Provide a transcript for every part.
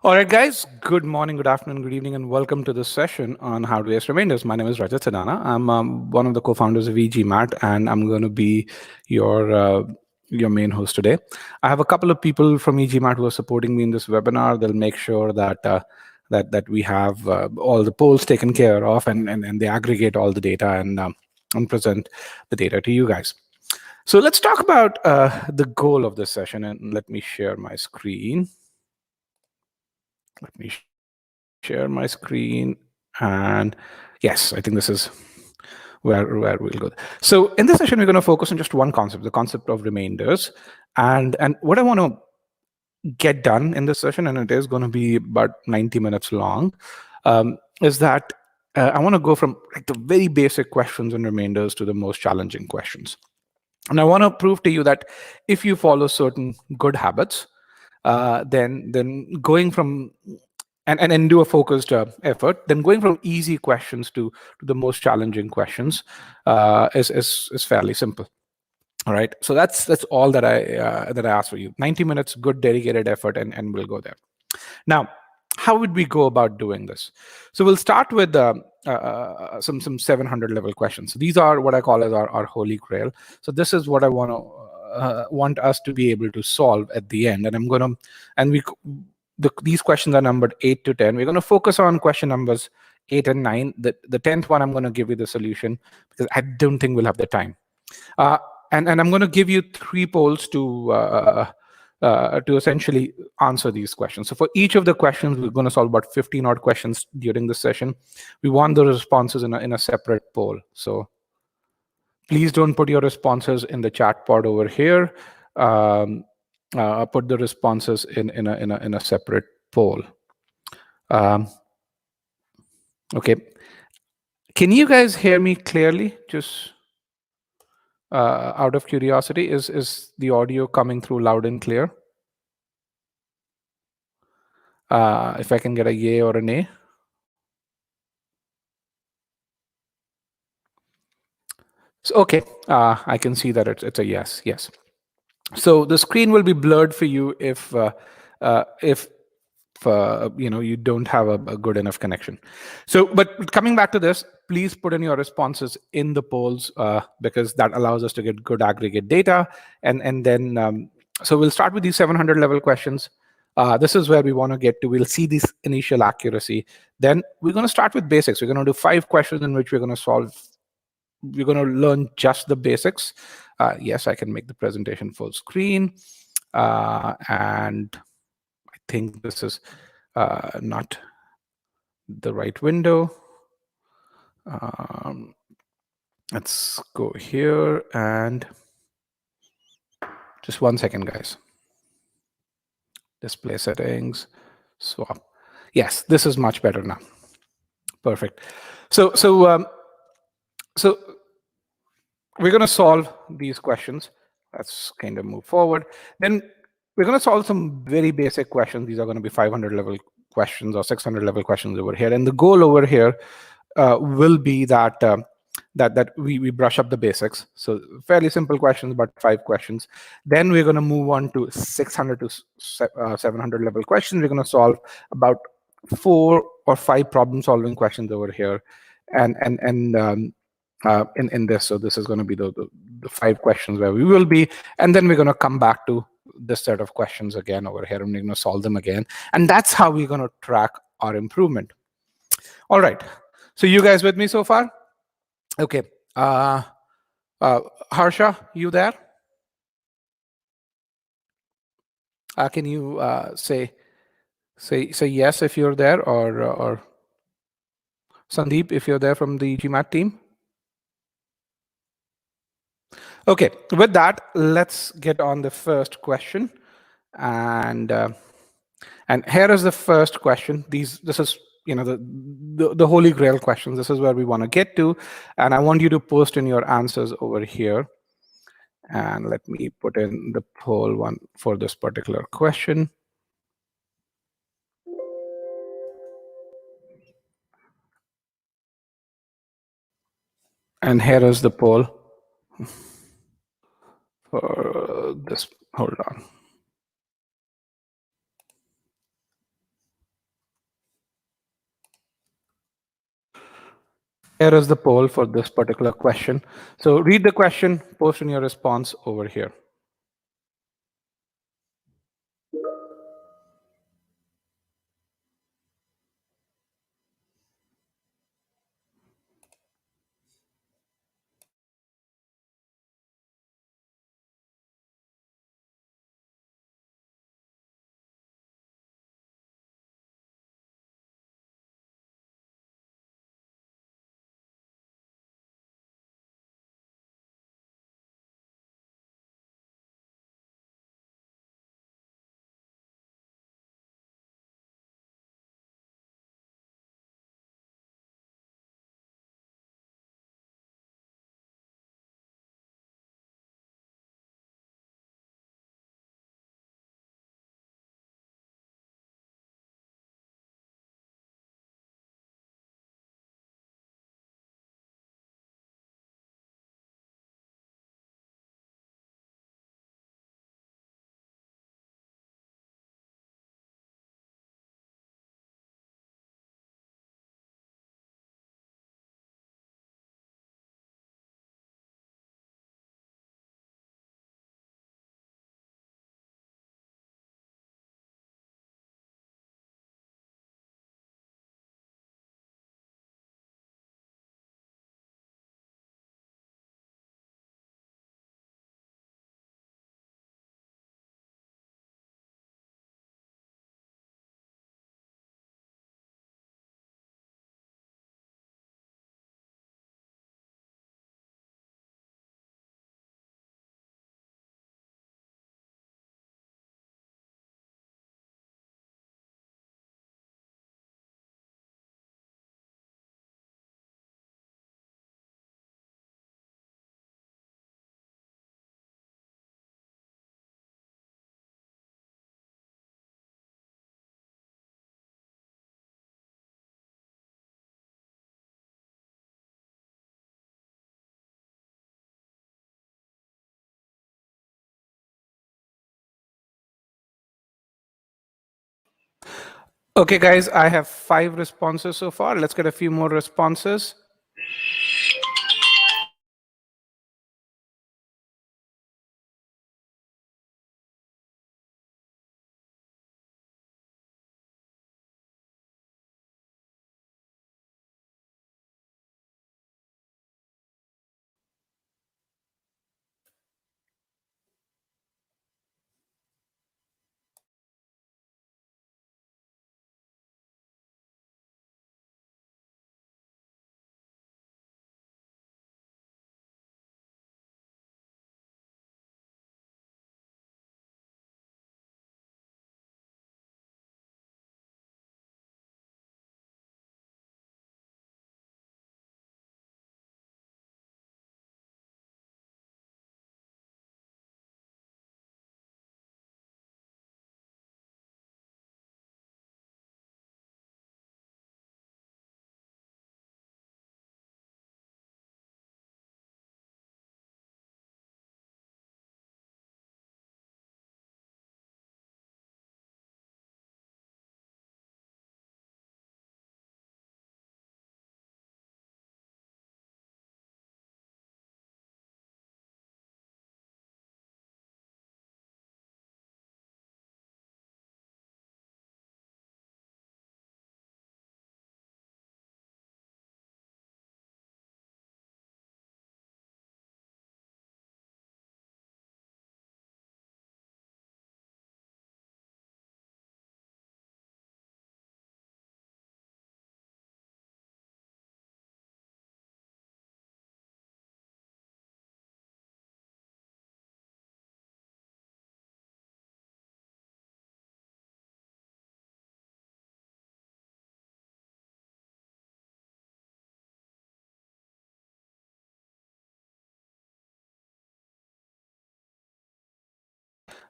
All right, guys. Good morning, good afternoon, good evening, and welcome to this session on how to waste remainders. My name is Rajat Sedana. I'm one of the co-founders of GMAT, and I'm going to be your main host today. I have a couple of people from GMAT who are supporting me in this webinar. They'll make sure that that we have all the polls taken care of, and they aggregate all the data and present the data to you guys. So let's talk about the goal of this session, and let me share my screen. Let me share my screen. And yes, I think this is where we'll go. So in this session, we're going to focus on just one concept, the concept of remainders. And what I want to get done in this session, and it is going to be about 90 minutes long, is that I want to go from like the very basic questions and remainders to the most challenging questions. And I want to prove to you that if you follow certain good habits, then going from and do a focused effort, then going from easy questions to the most challenging questions is fairly simple. All right, so that's all that I ask for you. 90 minutes, good dedicated effort, and we'll go there. Now, how would we go about doing this? So we'll start with some 700 level questions. So these are what I call as our holy grail. So this is what I want us to be able to solve at the end. And I'm going to, and these questions are numbered 8 to 10. We're going to focus on question numbers 8 and 9. The 10th one, I'm going to give you the solution because I don't think we'll have the time. And I'm going to give you 3 polls to essentially answer these questions. So for each of the questions, we're going to solve about 15 odd questions during this session. We want the responses in a separate poll. So please don't put your responses in the chat pod over here. Put the responses in a separate poll. Okay. Can you guys hear me clearly? Just out of curiosity, is the audio coming through loud and clear? If I can get a yay or a nay. So, okay, I can see that it's a yes. Yes. So the screen will be blurred for you if you don't have a good enough connection. So, but coming back to this, please put in your responses in the polls because that allows us to get good aggregate data. And then so we'll start with these 700 level questions. This is where we want to get to. We'll see this initial accuracy. Then we're going to start with basics. We're going to do 5 questions in which we're going to solve. We're going to learn just the basics. Yes, I can make the presentation full screen. And I think this is not the right window. Let's go here and just 1 second, guys. Display settings, swap. Yes, this is much better now. Perfect. So we're going to solve these questions. Let's kind of move forward. Then we're going to solve some very basic questions. These are going to be 500 level questions or 600 level questions over here. And the goal over here will be that that we brush up the basics. So fairly simple questions, but 5 questions. Then we're going to move on to 600 to 700 level questions. We're going to solve about 4 or 5 problem solving questions over here. In this. So this is going to be the 5 questions where we will be. And then we're going to come back to this set of questions again over here, and we're going to solve them again. And that's how we're going to track our improvement. All right. So you guys with me so far? Okay. Harsha, you there? Can you say yes if you're there, or Sandeep if you're there from the GMAT team? Okay, with that, let's get on the first question. And here is the first question. This is the holy grail questions. This is where we want to get to, and I want you to post in your answers over here. And let me put in the poll one for this particular question. And here is the poll for this. Hold on. Here is the poll for this particular question. So read the question, post in your response over here. Okay, guys, I have 5 responses so far. Let's get a few more responses.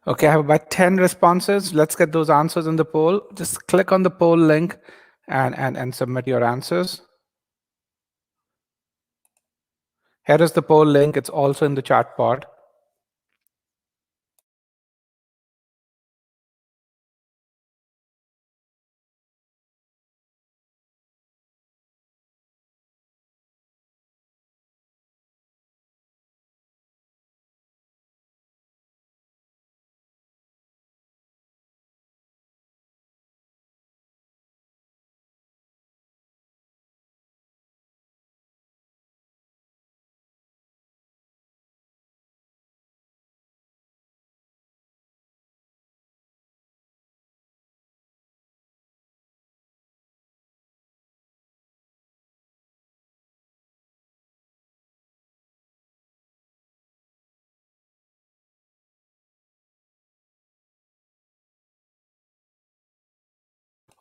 Okay, I have about 10 responses. Let's get those answers in the poll. Just click on the poll link and submit your answers. Here is the poll link. It's also in the chat pod.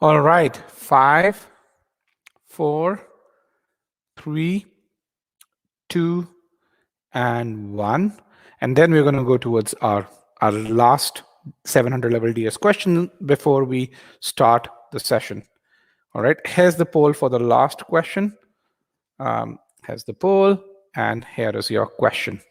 All right, 5, 4, 3, 2, and 1. And then we're going to go towards our last 700 level DS question before we start the session. All right, here's the poll for the last question. Here's the poll, and here is your question.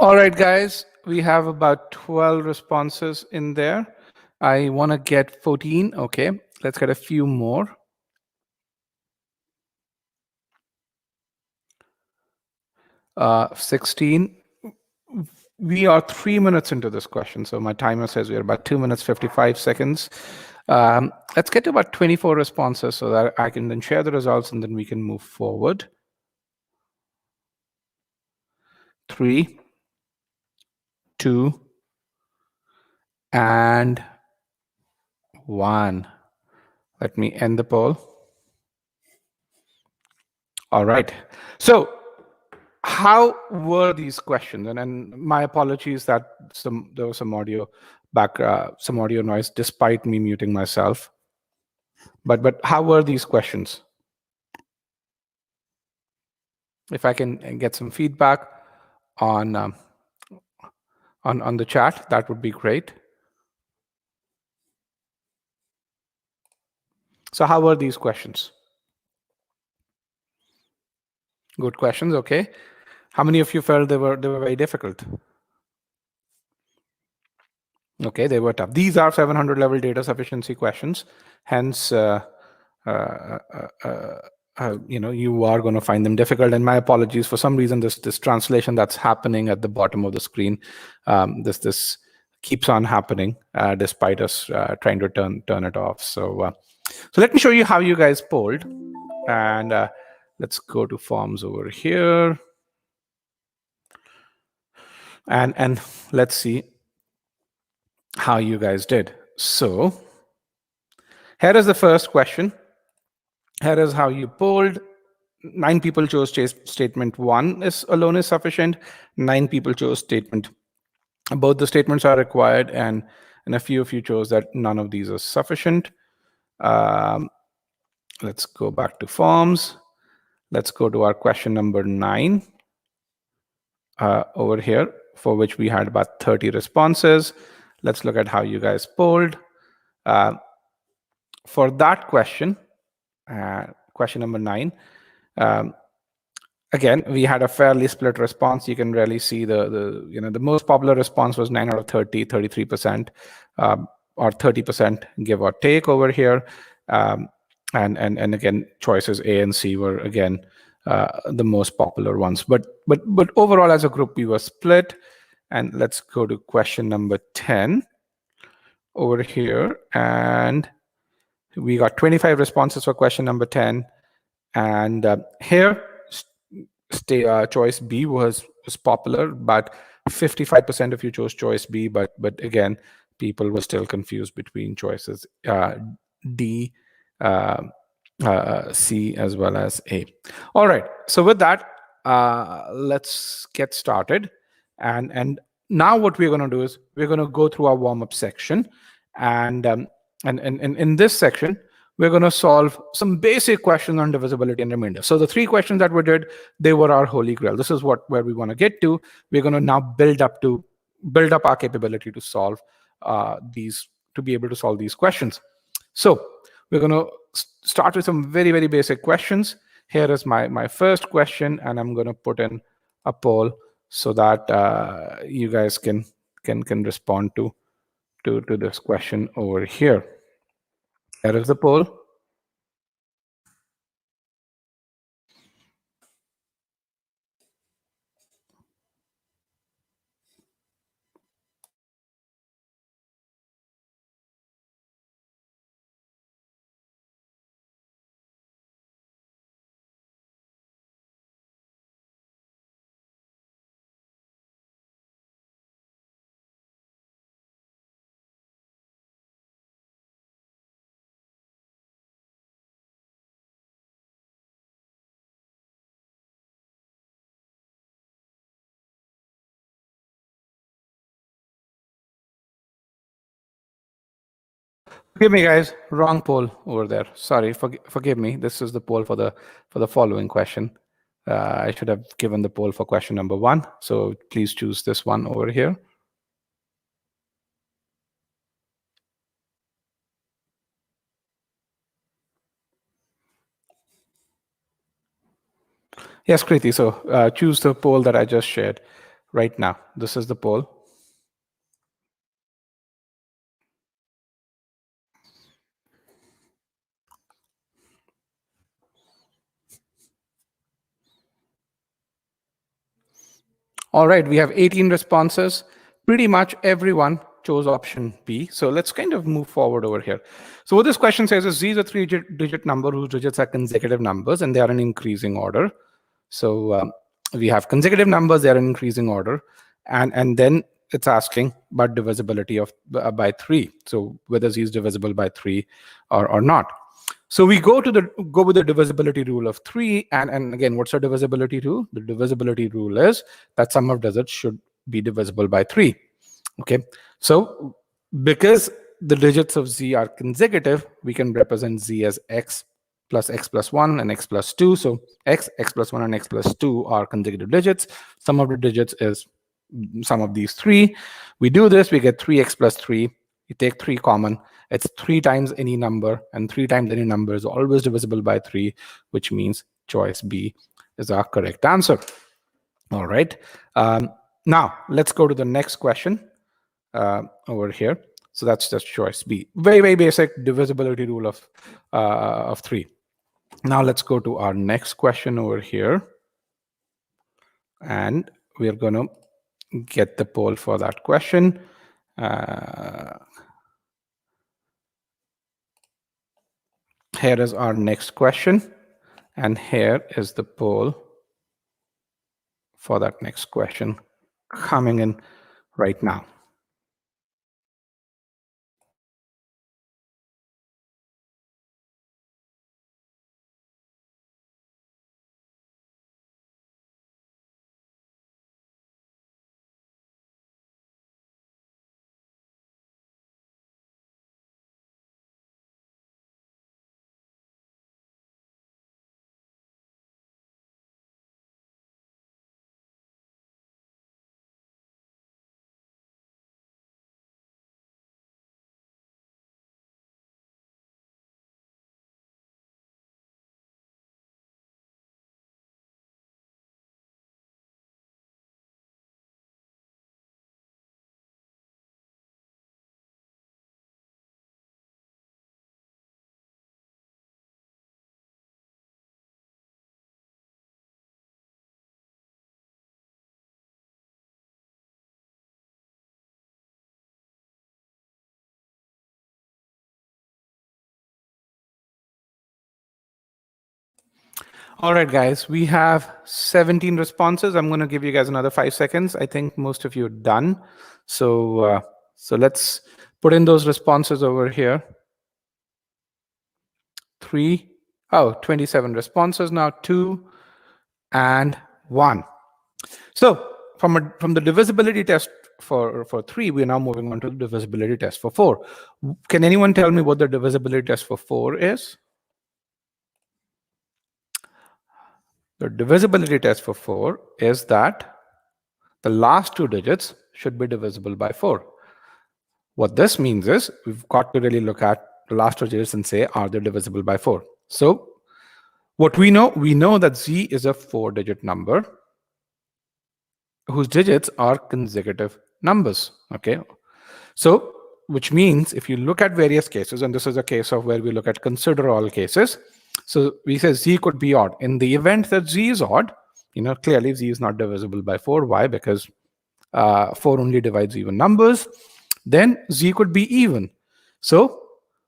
All right, guys, we have about 12 responses in there. I want to get 14. Okay, let's get a few more. 16. We are 3 minutes into this question, so my timer says we're about 2 minutes 55 seconds. Let's get to about 24 responses so that I can then share the results and then we can move forward. 3, 2, and 1. Let me end the poll. All right. So how were these questions? And my apologies that there was some audio some audio noise despite me muting myself. But how were these questions? If I can get some feedback on the chat, that would be great. So how were these questions? Good questions. Okay. How many of you felt they were very difficult? Okay, they were tough. These are 700 level data sufficiency questions. Hence, you are going to find them difficult. And my apologies, for some reason, this translation that's happening at the bottom of the screen, this keeps on happening despite us trying to turn it off. So let me show you how you guys polled. And let's go to forms over here. And let's see. how you guys did. So here is the first question. Here is how you polled. 9 people chose statement 1 is alone is sufficient. 9 people chose statement. Both the statements are required, and a few of you chose that none of these are sufficient. Let's go back to forms. Let's go to our question number 9 over here, for which we had about 30 responses. Let's look at how you guys polled. For that question, question number 9, again, we had a fairly split response. You can really see the most popular response was 9 out of 30, 33%, or 30% give or take over here. And again, choices A and C were again the most popular ones. But overall, as a group, we were split. And let's go to question number 10 over here. And we got 25 responses for question number 10. And here, choice B was popular, but 55% of you chose choice B. But again, people were still confused between choices D, C, as well as A. All right. So with that, let's get started. And now what we're going to do is we're going to go through our warm-up section. And in this section, we're going to solve some basic questions on divisibility and remainder. So the 3 questions that we did, they were our holy grail. This is where we want to get to. We're going to now build up our capability to solve to be able to solve these questions. So we're going to start with some very, very basic questions. Here is my first question, and I'm going to put in a poll so that you guys can respond to this question over here. Here is the poll. Forgive me, guys. Wrong poll over there. Sorry. Forgive me. This is the poll for the following question. I should have given the poll for question number 1. So please choose this one over here. Yes, Kriti. So choose the poll that I just shared right now. This is the poll. All right, we have 18 responses. Pretty much everyone chose option B. So let's kind of move forward over here. So what this question says is Z is a 3-digit number whose digits are consecutive numbers, and they are in increasing order. So we have consecutive numbers, they are in increasing order. And then it's asking about divisibility of by 3. So whether Z is divisible by 3 or not. So we go with the divisibility rule of 3, and again, what's our divisibility rule? The divisibility rule is that sum of digits should be divisible by 3. Okay, so because the digits of Z are consecutive, we can represent Z as x plus 1 and x plus 2. So x plus 1 and x plus 2 are consecutive digits. Sum of the digits is sum of these 3. We do this, we get 3x plus 3. You take 3 common. It's 3 times any number, and 3 times any number is always divisible by 3, which means choice B is our correct answer. All right. Now, let's go to the next question over here. So that's just choice B. Very, very basic divisibility rule of 3. Now, let's go to our next question over here. And we're going to get the poll for that question. Here is our next question, and here is the poll for that next question coming in right now. All right, guys, we have 17 responses. I'm going to give you guys another 5 seconds. I think most of you are done. So let's put in those responses over here. 27 responses now, 2 and 1. So from the divisibility test for 3, we're now moving on to the divisibility test for 4. Can anyone tell me what the divisibility test for 4 is? The divisibility test for 4 is that the last 2 digits should be divisible by 4. What this means is we've got to really look at the last 2 digits and say, are they divisible by 4? So what we know that Z is a 4-digit number whose digits are consecutive numbers. Okay, so which means if you look at various cases, and this is a case of where we look at consider all cases, so we say Z could be odd. In the event that Z is odd, clearly Z is not divisible by 4. Why? Because 4 only divides even numbers. Then Z could be even. So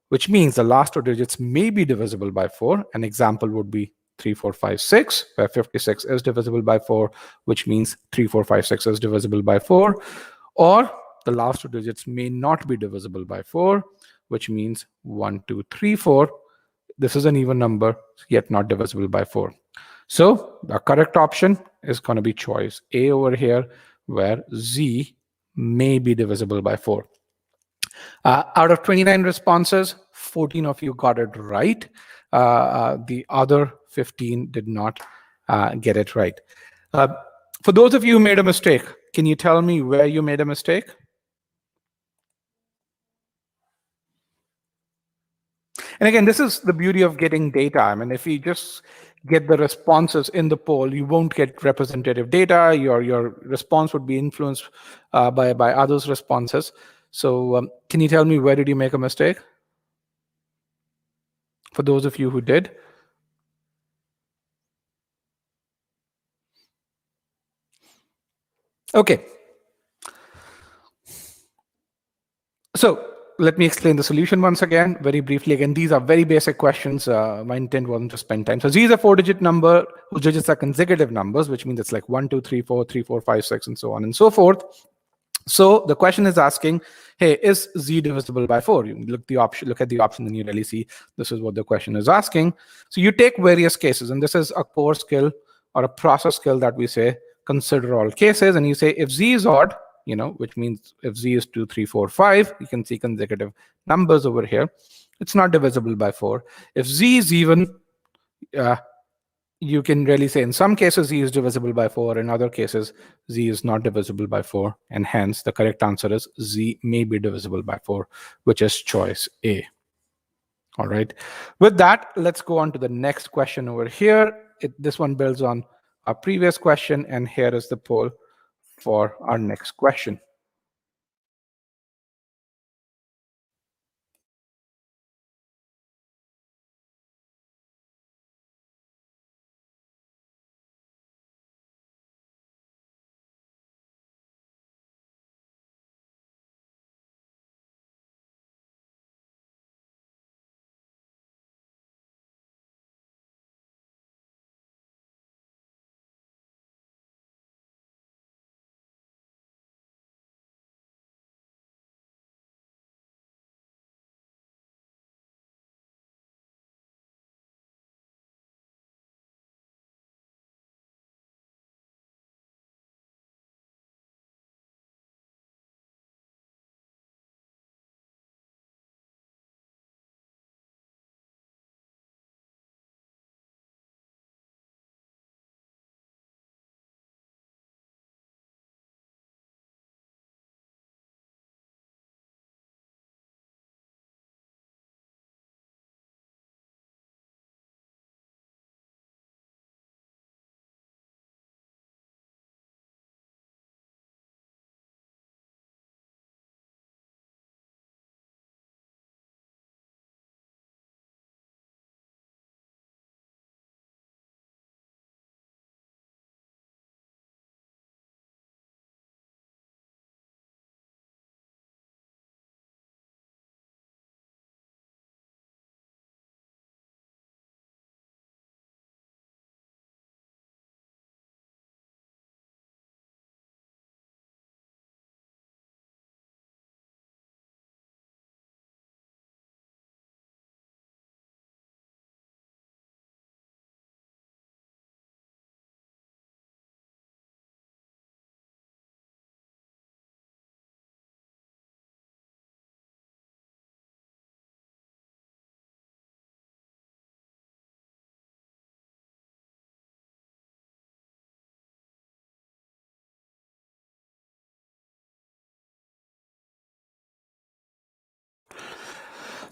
which means the last 2 digits may be divisible by 4. An example would be 3, 4, 5, 6, where 56 is divisible by 4, which means 3, 4, 5, 6 is divisible by 4. Or the last 2 digits may not be divisible by 4, which means 1, 2, 3, 4. This is an even number, yet not divisible by 4. So the correct option is going to be choice A over here, where Z may be divisible by 4. Out of 29 responses, 14 of you got it right. The other 15 did not get it right. For those of you who made a mistake, can you tell me where you made a mistake? And again, this is the beauty of getting data. I mean, if you just get the responses in the poll, you won't get representative data. Your response would be influenced by others' responses. So can you tell me where did you make a mistake? For those of you who did. Okay. So let me explain the solution once again, very briefly. Again, these are very basic questions. My intent wasn't to spend time. So Z is a 4-digit number whose digits are consecutive numbers, which means it's like 1, 2, 3, 4, 3, 4, 5, 6, and so on and so forth. So the question is asking, hey, is Z divisible by 4? You look at the option, and you really see this is what the question is asking. So you take various cases, and this is a core skill or a process skill that we say consider all cases, and you say if Z is odd, which means if Z is 2, 3, 4, 5, you can see consecutive numbers over here. It's not divisible by 4. If Z is even, you can really say in some cases Z is divisible by 4, in other cases Z is not divisible by 4, and hence the correct answer is Z may be divisible by 4, which is choice A. All right. With that, let's go on to the next question over here. This one builds on our previous question, and here is the poll for our next question.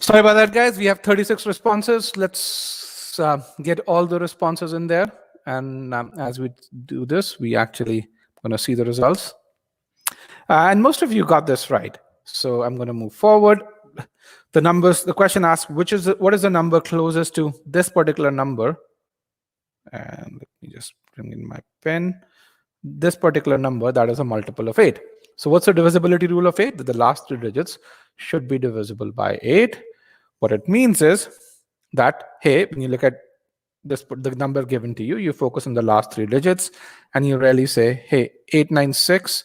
Sorry about that, guys. We have 36 responses. Let's get all the responses in there. And as we do this, we actually going to see the results. And most of you got this right. So I'm going to move forward. The numbers, the question asks, what is the number closest to this particular number? And let me just bring in my pen. This particular number, that is a multiple of 8. So what's the divisibility rule of 8? That the last 3 digits should be divisible by 8. What it means is that, hey, when you look at this, the number given to you, you focus on the last 3 digits, and you really say, hey, 896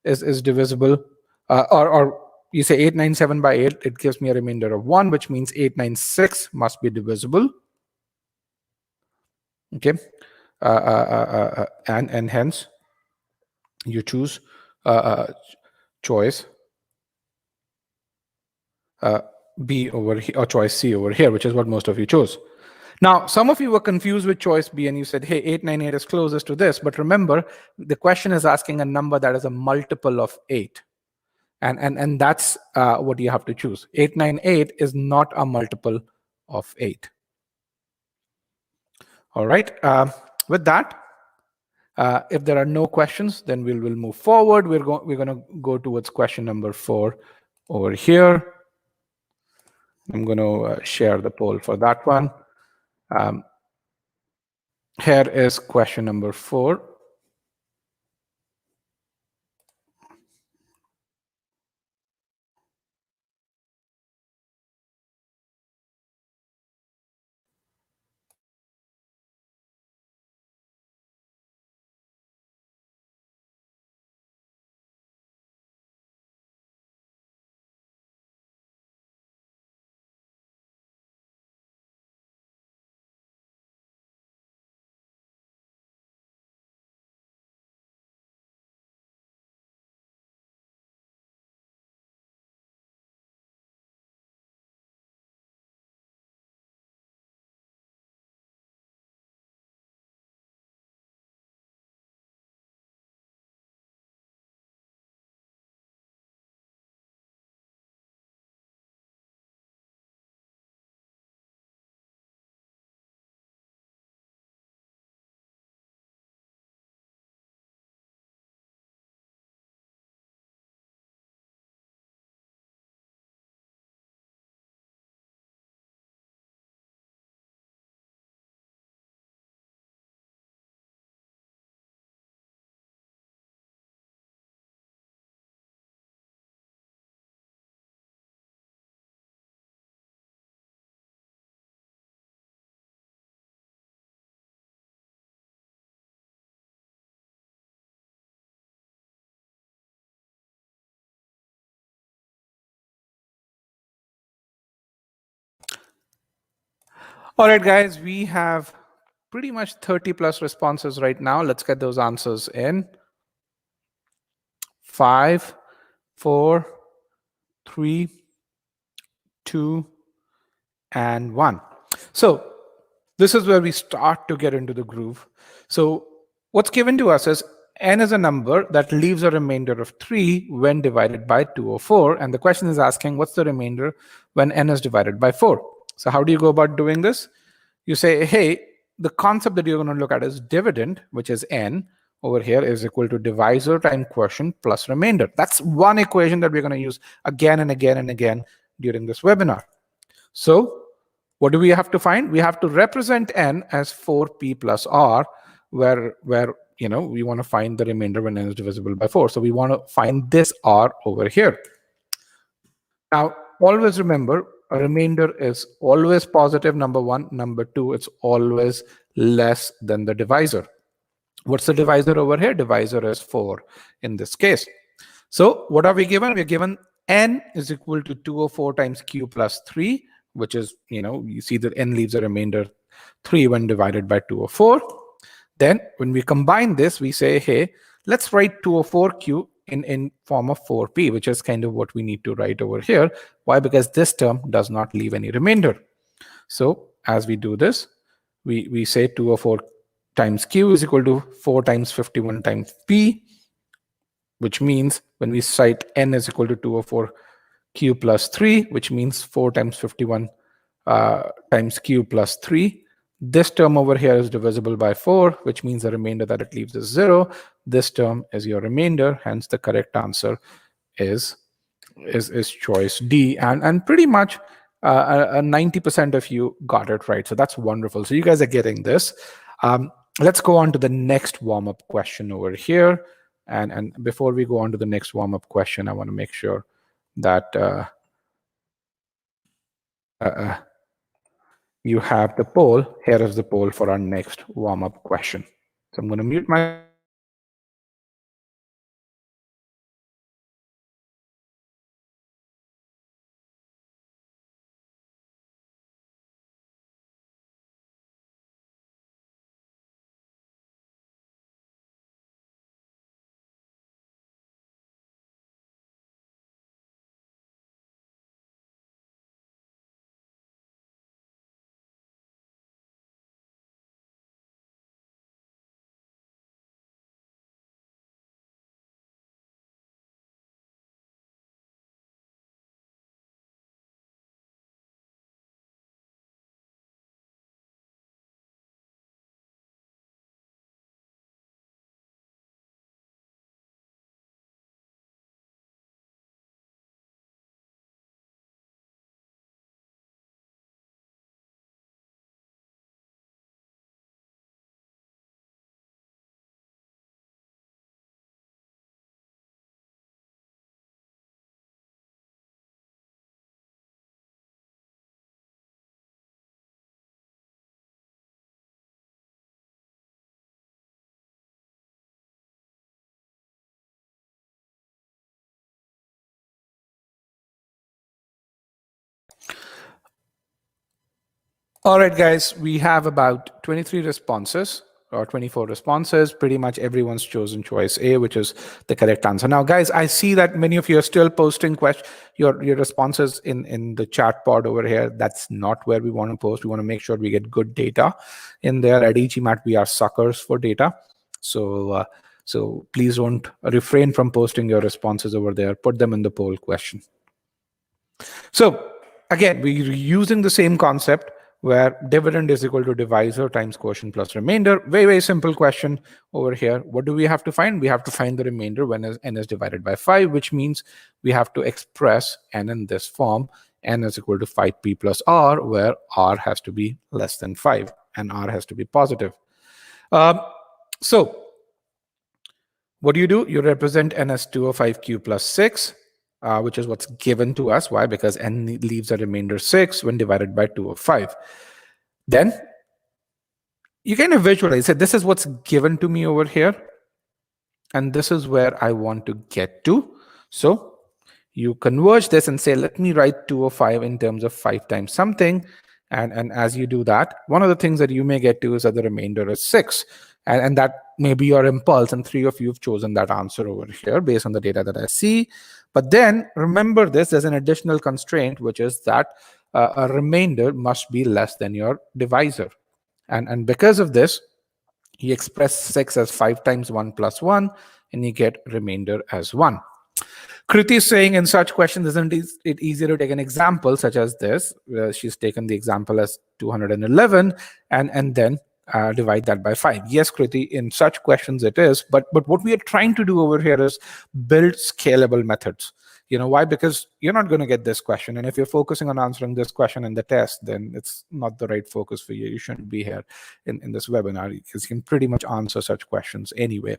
is divisible, or you say 897 by 8, it gives me a remainder of 1, which means 896 must be divisible. Okay, and hence you choose choice B over here, or choice C over here, which is what most of you chose. Now, some of you were confused with choice B and you said, hey, 898 is closest to this. But remember, the question is asking a number that is a multiple of 8. And that's what you have to choose. 898 is not a multiple of 8. All right. With that, if there are no questions, then we'll move forward. We're going to go towards question number 4 over here. I'm going to share the poll for that one. Here is question number 4. All right, guys, we have pretty much 30 plus responses right now. Let's get those answers in. 5, 4, 3, 2, and 1. So this is where we start to get into the groove. So what's given to us is n is a number that leaves a remainder of 3 when divided by 204. And the question is asking, what's the remainder when n is divided by 4? So how do you go about doing this? You say, hey, the concept that you're going to look at is dividend, which is n over here is equal to divisor times quotient plus remainder. That's one equation that we're going to use again and again and again during this webinar. So what do we have to find? We have to represent n as 4p plus r, where we want to find the remainder when n is divisible by 4. So we want to find this r over here. Now, always remember, a remainder is always positive, number 1. Number 2, it's always less than the divisor. What's the divisor over here? Divisor is 4 in this case. So what are we given? We're given n is equal to 204 times q plus 3, which is, you see that n leaves a remainder 3 when divided by 204. Then when we combine this, we say, hey, let's write 204q in form of 4p, which is kind of what we need to write over here. Why? Because this term does not leave any remainder. So as we do this, we say 204 times q is equal to 4 times 51 times p, which means when we cite n is equal to 204 q plus 3, which means 4 times 51 times q plus 3. This term over here is divisible by 4, which means the remainder that it leaves is 0. This term is your remainder, hence the correct answer is choice D. And pretty much 90% of you got it right. So that's wonderful. So you guys are getting this. Let's go on to the next warm-up question over here. And before we go on to the next warm-up question, I want to make sure that you have the poll. Here is the poll for our next warm-up question. So I'm going to mute my. All right, guys, we have about 23 responses or 24 responses. Pretty much everyone's chosen choice A, which is the correct answer. Now, guys, I see that many of you are still posting your responses in the chat pod over here. That's not where we want to post. We want to make sure we get good data in there. At GMAT, we are suckers for data. So please don't refrain from posting your responses over there. Put them in the poll question. So again, we're using the same concept where dividend is equal to divisor times quotient plus remainder. Very, very simple question over here. What do we have to find? We have to find the remainder when n is divided by 5, which means we have to express n in this form. N is equal to 5p plus r, where r has to be less than 5 and r has to be positive. So what do? You represent n as 205q plus 6. Which is what's given to us. Why? Because n leaves a remainder 6 when divided by 205. Then you kind of visualize it. This is what's given to me over here. And this is where I want to get to. So you converge this and say, let me write 205 in terms of 5 times something. And as you do that, one of the things that you may get to is that the remainder is 6. And that may be your impulse. And 3 of you have chosen that answer over here based on the data that I see. But then remember this, there's an additional constraint, which is that a remainder must be less than your divisor. And because of this, you express 6 as 5 times 1 plus 1, and you get remainder as 1. Kriti is saying in such questions, isn't it easier to take an example such as this? She's taken the example as 211 and then divide that by 5. Yes, Kriti, in such questions it is, but what we are trying to do over here is build scalable methods. You know why? Because you're not going to get this question. And if you're focusing on answering this question in the test, then it's not the right focus for you. You shouldn't be here in this webinar because you can pretty much answer such questions anyway.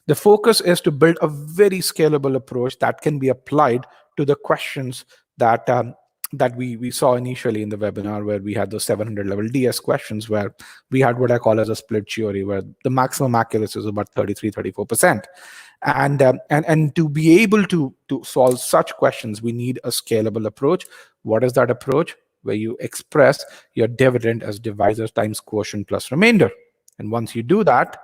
The focus is to build a very scalable approach that can be applied to the questions that that we saw initially in the webinar, where we had those 700 level DS questions, where we had what I call as a split theory, where the maximum accuracy is about 33-34%. And to be able to solve such questions, we need a scalable approach. What is that approach? Where you express your dividend as divisor times quotient plus remainder. And once you do that,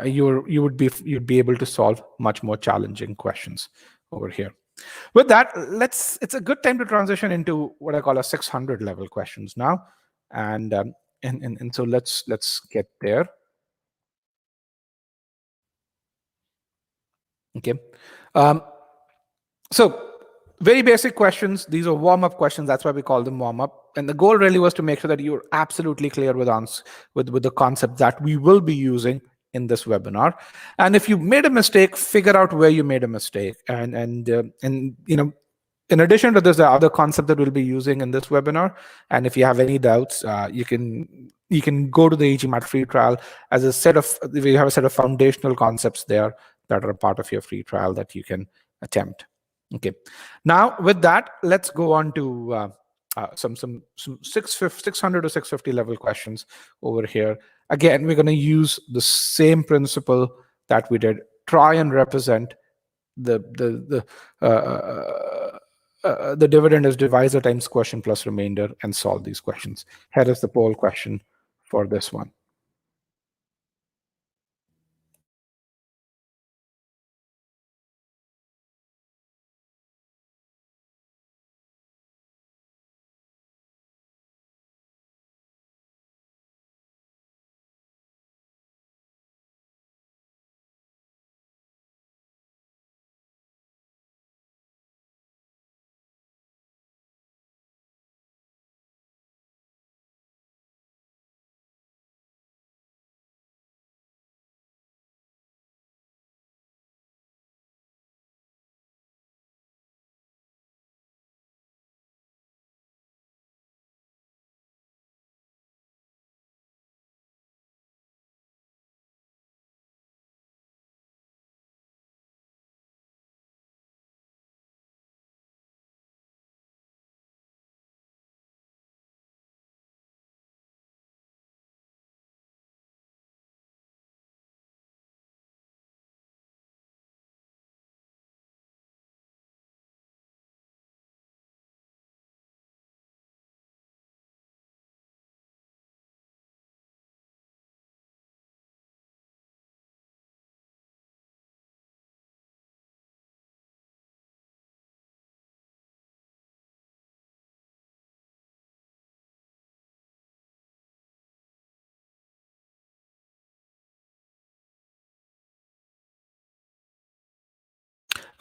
you'd be able to solve much more challenging questions over here. With that, it's a good time to transition into what I call a 600 level questions now, and so let's get there. Okay, so very basic questions. These are warm-up questions. That's why we call them warm-up. And the goal really was to make sure that you're absolutely clear with the concept that we will be using in this webinar. And if you made a mistake, figure out where you made a mistake. And in addition to this, there are other concepts that we'll be using in this webinar. And if you have any doubts, you can go to the GMAT free trial as a set of, we have a set of foundational concepts there that are a part of your free trial that you can attempt. Okay. Now with that, let's go on to some 600 to 650 level questions over here. Again, we're going to use the same principle that we did. Try and represent the dividend as divisor times quotient plus remainder and solve these questions. Here is the poll question for this one.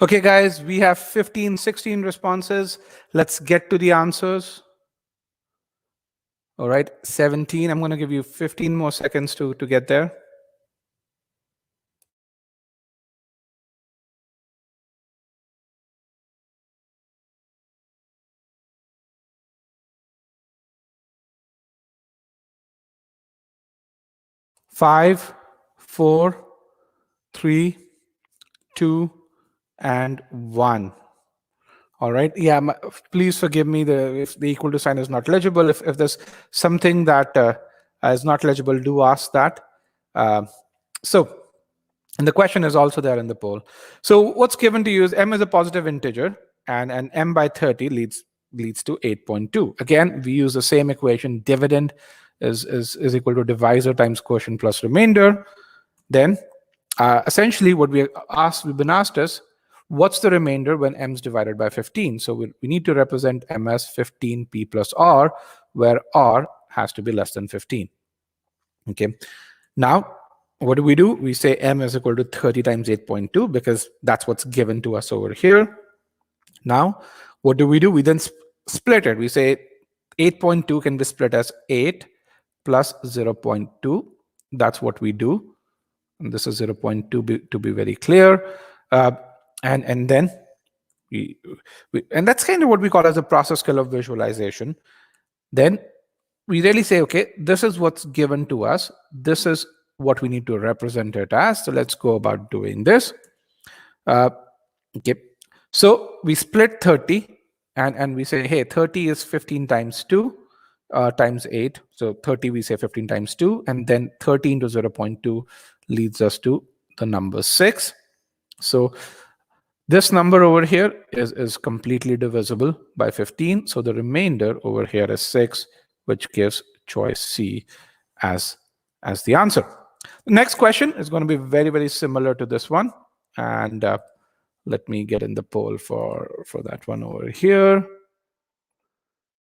Okay, guys, we have 16 responses. Let's get to the answers. All right, 17. I'm going to give you 15 more seconds to get there. Five, 4, 3, 2, and 1. All right. Yeah. Please forgive me if the equal to sign is not legible. If there's something that is not legible, do ask that. And the question is also there in the poll. So what's given to you is m is a positive integer, and m by 30 leads to 8.2. Again, we use the same equation. Dividend is equal to divisor times quotient plus remainder. Then essentially what we've been asked is, what's the remainder when m is divided by 15? So we need to represent m as 15p plus r, where r has to be less than 15. Okay. Now, what do? We say m is equal to 30 times 8.2 because that's what's given to us over here. Now, what do? We then split it. We say 8.2 can be split as 8 plus 0.2. That's what we do. And this is 0.2 to be very clear. And then and that's kind of what we call as a process skill of visualization. Then we really say, okay, this is what's given to us. This is what we need to represent it as. So let's go about doing this. Okay. So we split 30 and we say, hey, 30 is 15 times 2 times 8. So 30, we say 15 times 2. And then 30 into 0.2 leads us to the number 6. So this number over here is completely divisible by 15. So the remainder over here is 6, which gives choice C as the answer. The next question is going to be very, very similar to this one. And let me get in the poll for that one over here.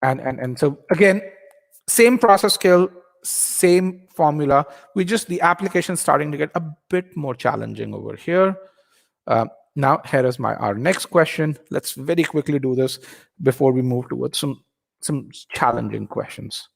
And so again, same process skill, same formula. The application starting to get a bit more challenging over here. Now, here is our next question. Let's very quickly do this before we move towards some challenging questions.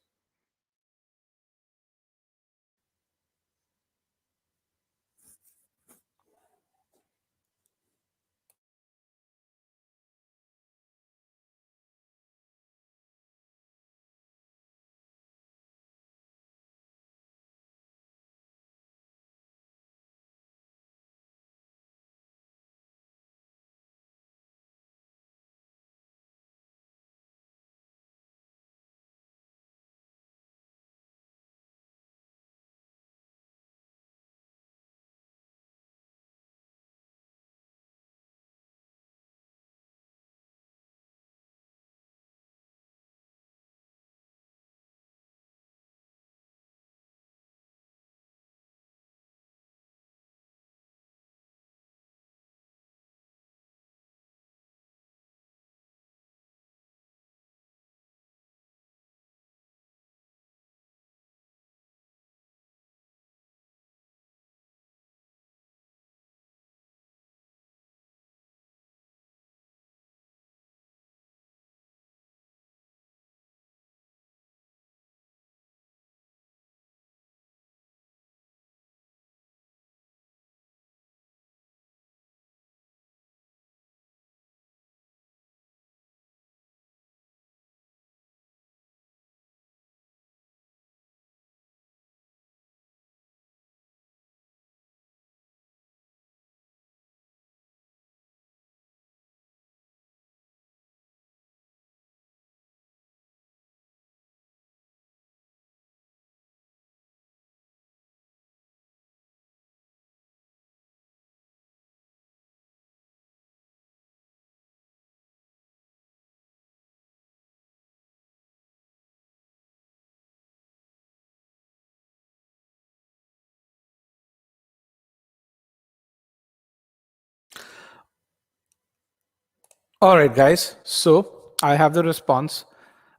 All right, guys. So I have the response.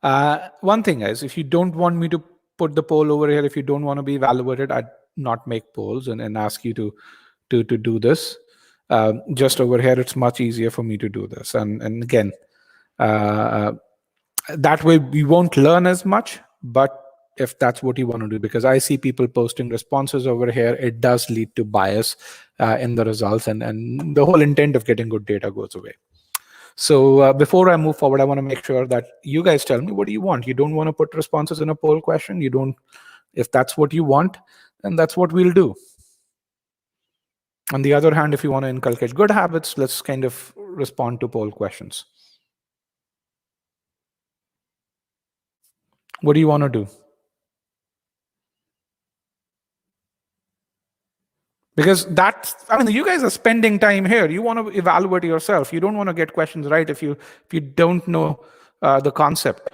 One thing, guys, if you don't want me to put the poll over here, if you don't want to be evaluated, I'd not make polls and ask you to do this. Just over here, it's much easier for me to do this. And again, that way we won't learn as much. But if that's what you want to do, because I see people posting responses over here, it does lead to bias in the results, and the whole intent of getting good data goes away. So before I move forward, I want to make sure that you guys tell me, what do you want? You don't want to put responses in a poll question? You don't? If that's what you want, then that's what we'll do. On the other hand, if you want to inculcate good habits, let's kind of respond to poll questions. What do you want to do? Because that's, I mean, you guys are spending time here. You want to evaluate yourself. You don't want to get questions right if you don't know the concept.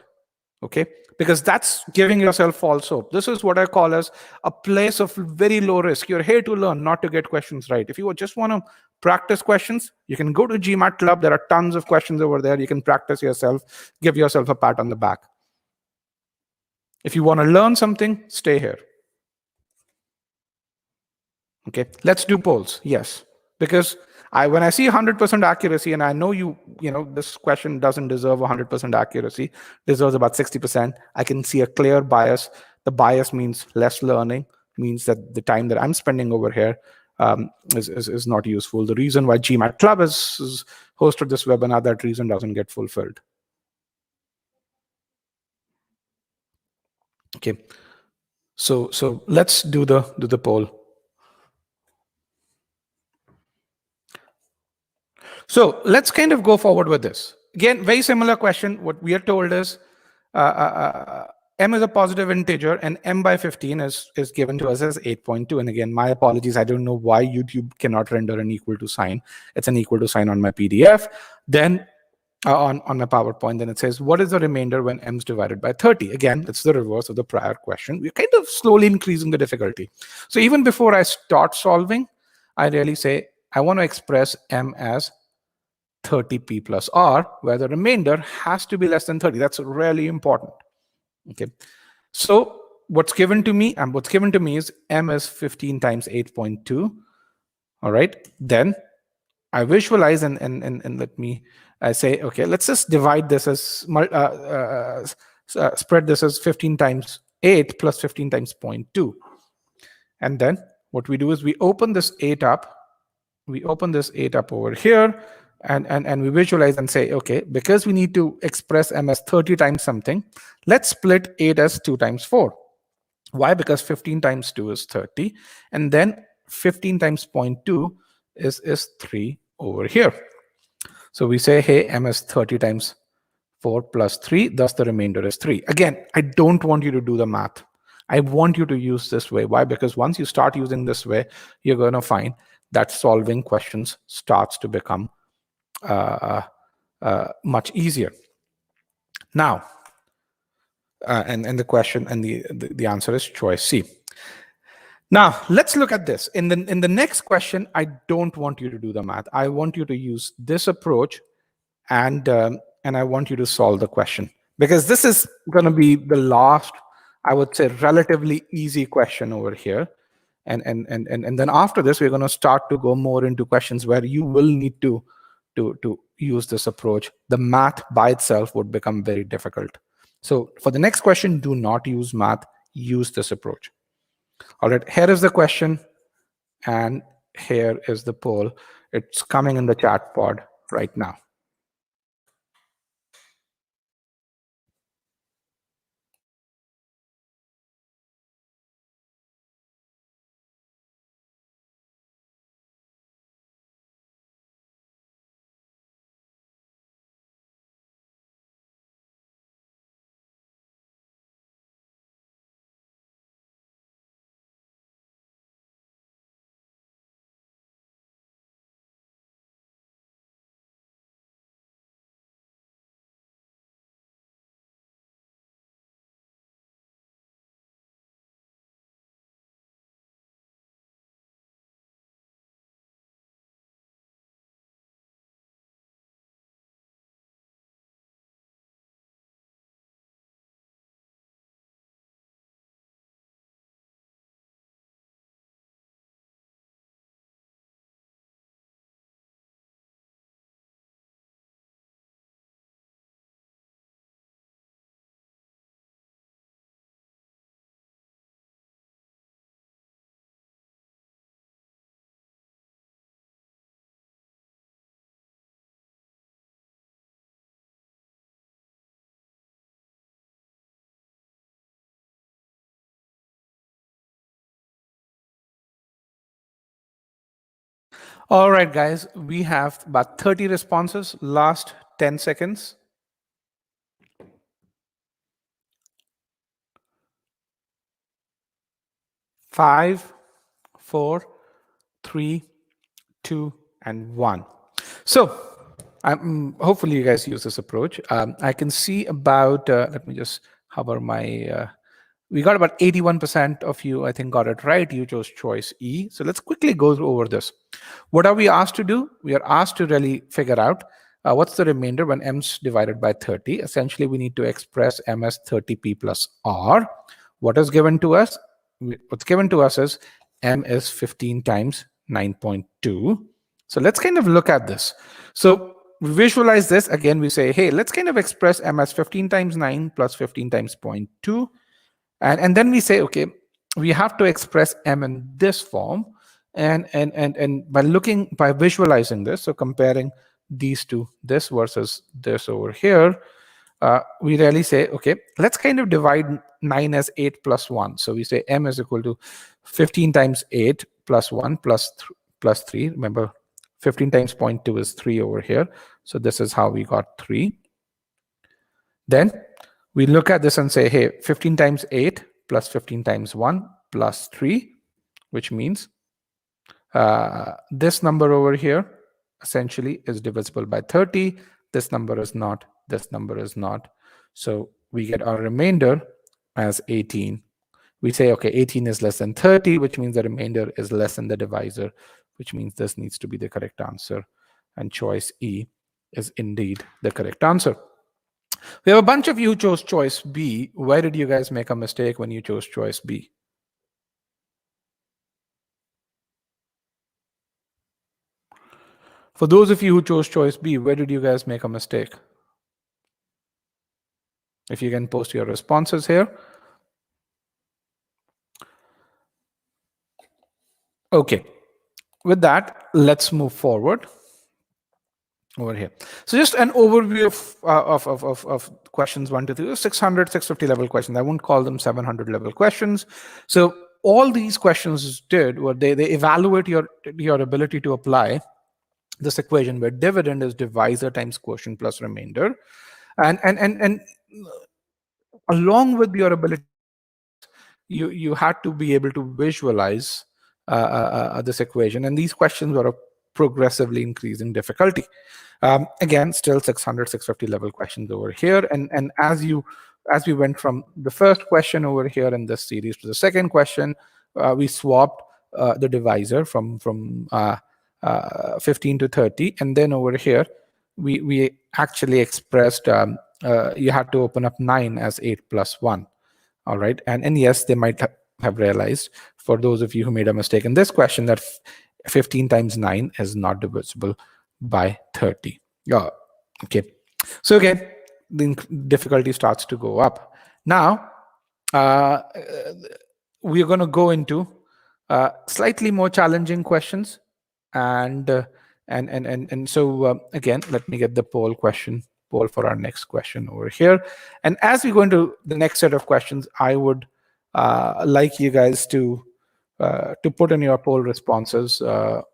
Okay, because that's giving yourself false hope. This is what I call as a place of very low risk. You're here to learn, not to get questions right. If you just want to practice questions, you can go to GMAT Club. There are tons of questions over there. You can practice yourself, give yourself a pat on the back. If you want to learn something, stay here. Okay, let's do polls. Yes, because when I see 100% accuracy, and I know this question doesn't deserve 100% accuracy, deserves about 60%. I can see a clear bias. The bias means less learning, means that the time that I'm spending over here is not useful. The reason why GMAT Club has hosted this webinar, that reason doesn't get fulfilled. Okay, so let's do the poll. So let's kind of go forward with this. Again, very similar question. What we are told is m is a positive integer, and m by 15 is given to us as 8.2. And again, my apologies. I don't know why YouTube cannot render an equal to sign. It's an equal to sign on my PDF. Then on my PowerPoint, then it says, what is the remainder when m is divided by 30? Again, it's the reverse of the prior question. We're kind of slowly increasing the difficulty. So even before I start solving, I really say, I want to express m as 30p plus r, where the remainder has to be less than 30. That's really important. Okay, so what's given to me, is m is 15 times 8.2. All right, then I visualize and let me say, okay, let's just divide this as spread this as 15 times 8 plus 15 times 0.2. And then what we do is we open this 8 up. We open this 8 up over here, and we visualize and say, okay, because we need to express m as 30 times something, let's split 8 as 2 times 4. Why? Because 15 times 2 is 30, and then 15 times 0.2 is 3 over here. So we say, hey, m is 30 times 4 plus 3, thus the remainder is 3. Again, I don't want you to do the math. I want you to use this way. Why? Because once you start using this way, you're going to find that solving questions starts to become much easier. Now, and the question and the answer is choice C. Now, let's look at this. In the next question, I don't want you to do the math. I want you to use this approach, and I want you to solve the question, because this is going to be the last, I would say, relatively easy question over here. And then after this, we're going to start to go more into questions where you will need to use this approach. The math by itself would become very difficult. So for the next question, do not use math, use this approach. All right, here is the question, and here is the poll. It's coming in the chat pod right now. All right, guys, we have about 30 responses, last 10 seconds. 5, 4, 3, 2, and 1. So hopefully you guys use this approach. I can see about, let me just hover my, we got about 81% of you, I think, got it right. You chose choice E. So let's quickly go over this. What are we asked to do? We are asked to really figure out what's the remainder when m's divided by 30. Essentially, we need to express m as 30p plus r. What is given to us? What's given to us is m is 15 times 9.2. So let's kind of look at this. So we visualize this. Again, we say, hey, let's kind of express m as 15 times 9 plus 15 times 0.2. And then we say, okay, we have to express m in this form. And by visualizing this, so comparing these two, this versus this over here, we really say, okay, let's kind of divide 9 as 8 plus 1. So we say m is equal to 15 times 8 plus 1 plus 3. Remember, 15 times 0.2 is 3 over here. So this is how we got 3. Then we look at this and say, hey, 15 times 8 plus 15 times 1 plus 3, which means this number over here essentially is divisible by 30. This number is not. This number is not. So we get our remainder as 18. We say, okay, 18 is less than 30, which means the remainder is less than the divisor, which means this needs to be the correct answer. And choice E is indeed the correct answer. We have a bunch of you who chose choice B. Where did you guys make a mistake when you chose choice B? For those of you who chose choice B, where did you guys make a mistake? If you can post your responses here. Okay, with that, let's move forward over here. So just an overview of questions 1 to 3, 600, 650 level questions. I won't call them 700 level questions. So all these questions did were they evaluate your ability to apply this equation where dividend is divisor times quotient plus remainder. And along with your ability, you had to be able to visualize this equation. And these questions were of progressively increasing difficulty. Again, still 600, 650 level questions over here. And as we went from the first question over here in this series to the second question, we swapped the divisor from 15 to 30. And then over here, we actually expressed, you had to open up 9 as 8 plus 1. All right. And yes, they might have realized, for those of you who made a mistake in this question, that 15 times 9 is not divisible by 30. Okay. So again, the difficulty starts to go up. Now, we're going to go into slightly more challenging questions. And so again, let me get the poll for our next question over here. And as we go into the next set of questions, I would like you guys to put in your poll responses a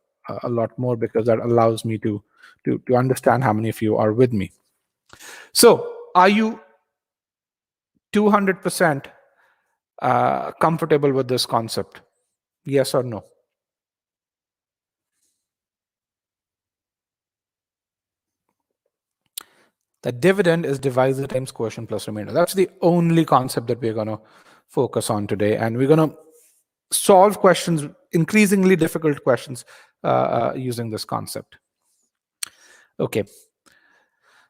lot more, because that allows me to understand how many of you are with me. So are you 200% comfortable with this concept? Yes or no? That dividend is divisor times quotient plus remainder. That's the only concept that we're going to focus on today. And we're going to solve questions, increasingly difficult questions, using this concept. Okay.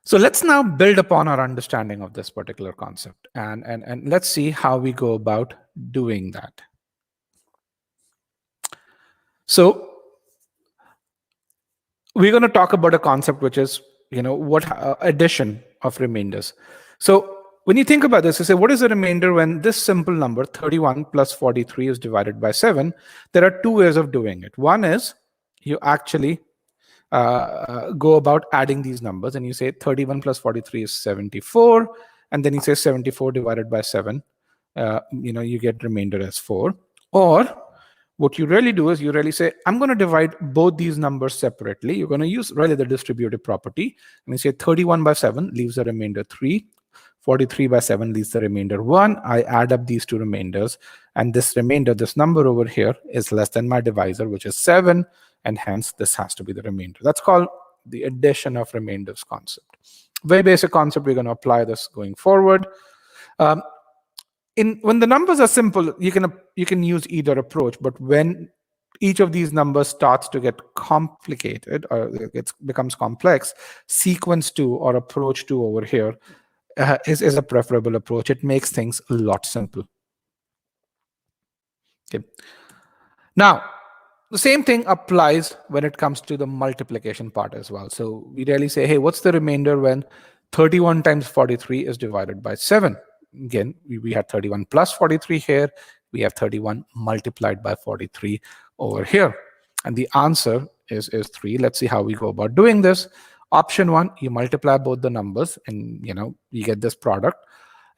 So let's now build upon our understanding of this particular concept. And let's see how we go about doing that. So we're going to talk about a concept which is, addition of remainders. So when you think about this, you say, what is the remainder when this simple number 31 plus 43 is divided by 7? There are two ways of doing it. One is you actually go about adding these numbers, and you say 31 plus 43 is 74, and then you say 74 divided by 7. You get remainder as 4. Or what you really do is you really say, I'm going to divide both these numbers separately. You're going to use really the distributive property. And you say 31 by 7 leaves the remainder 3. 43 by 7 leaves the remainder 1. I add up these two remainders. And this remainder, this number over here, is less than my divisor, which is 7. And hence, this has to be the remainder. That's called the addition of remainders concept. Very basic concept. We're going to apply this going forward. When the numbers are simple, you can use either approach. But when each of these numbers starts to get complicated, or it becomes complex, sequence 2 or approach 2 over here is a preferable approach. It makes things a lot simple. Okay. Now, the same thing applies when it comes to the multiplication part as well. So we really say, hey, what's the remainder when 31 times 43 is divided by 7? Again, we had 31 plus 43 here. We have 31 multiplied by 43 over here. And the answer is 3. Let's see how we go about doing this. Option 1, you multiply both the numbers, and you get this product.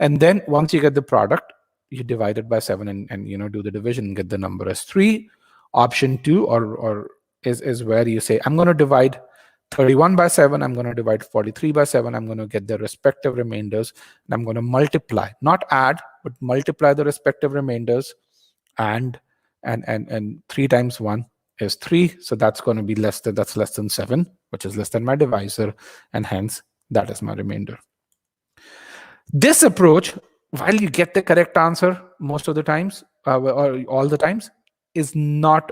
And then once you get the product, you divide it by 7 and do the division and get the number as 3. Option 2 is where you say, I'm going to divide 31 by 7, I'm going to divide 43 by 7, I'm going to get the respective remainders, and I'm going to multiply, not add, but multiply the respective remainders, and 3 times 1 is 3, so that's going to be less than 7, which is less than my divisor, and hence that is my remainder. This approach, while you get the correct answer most of the times, or all the times, is not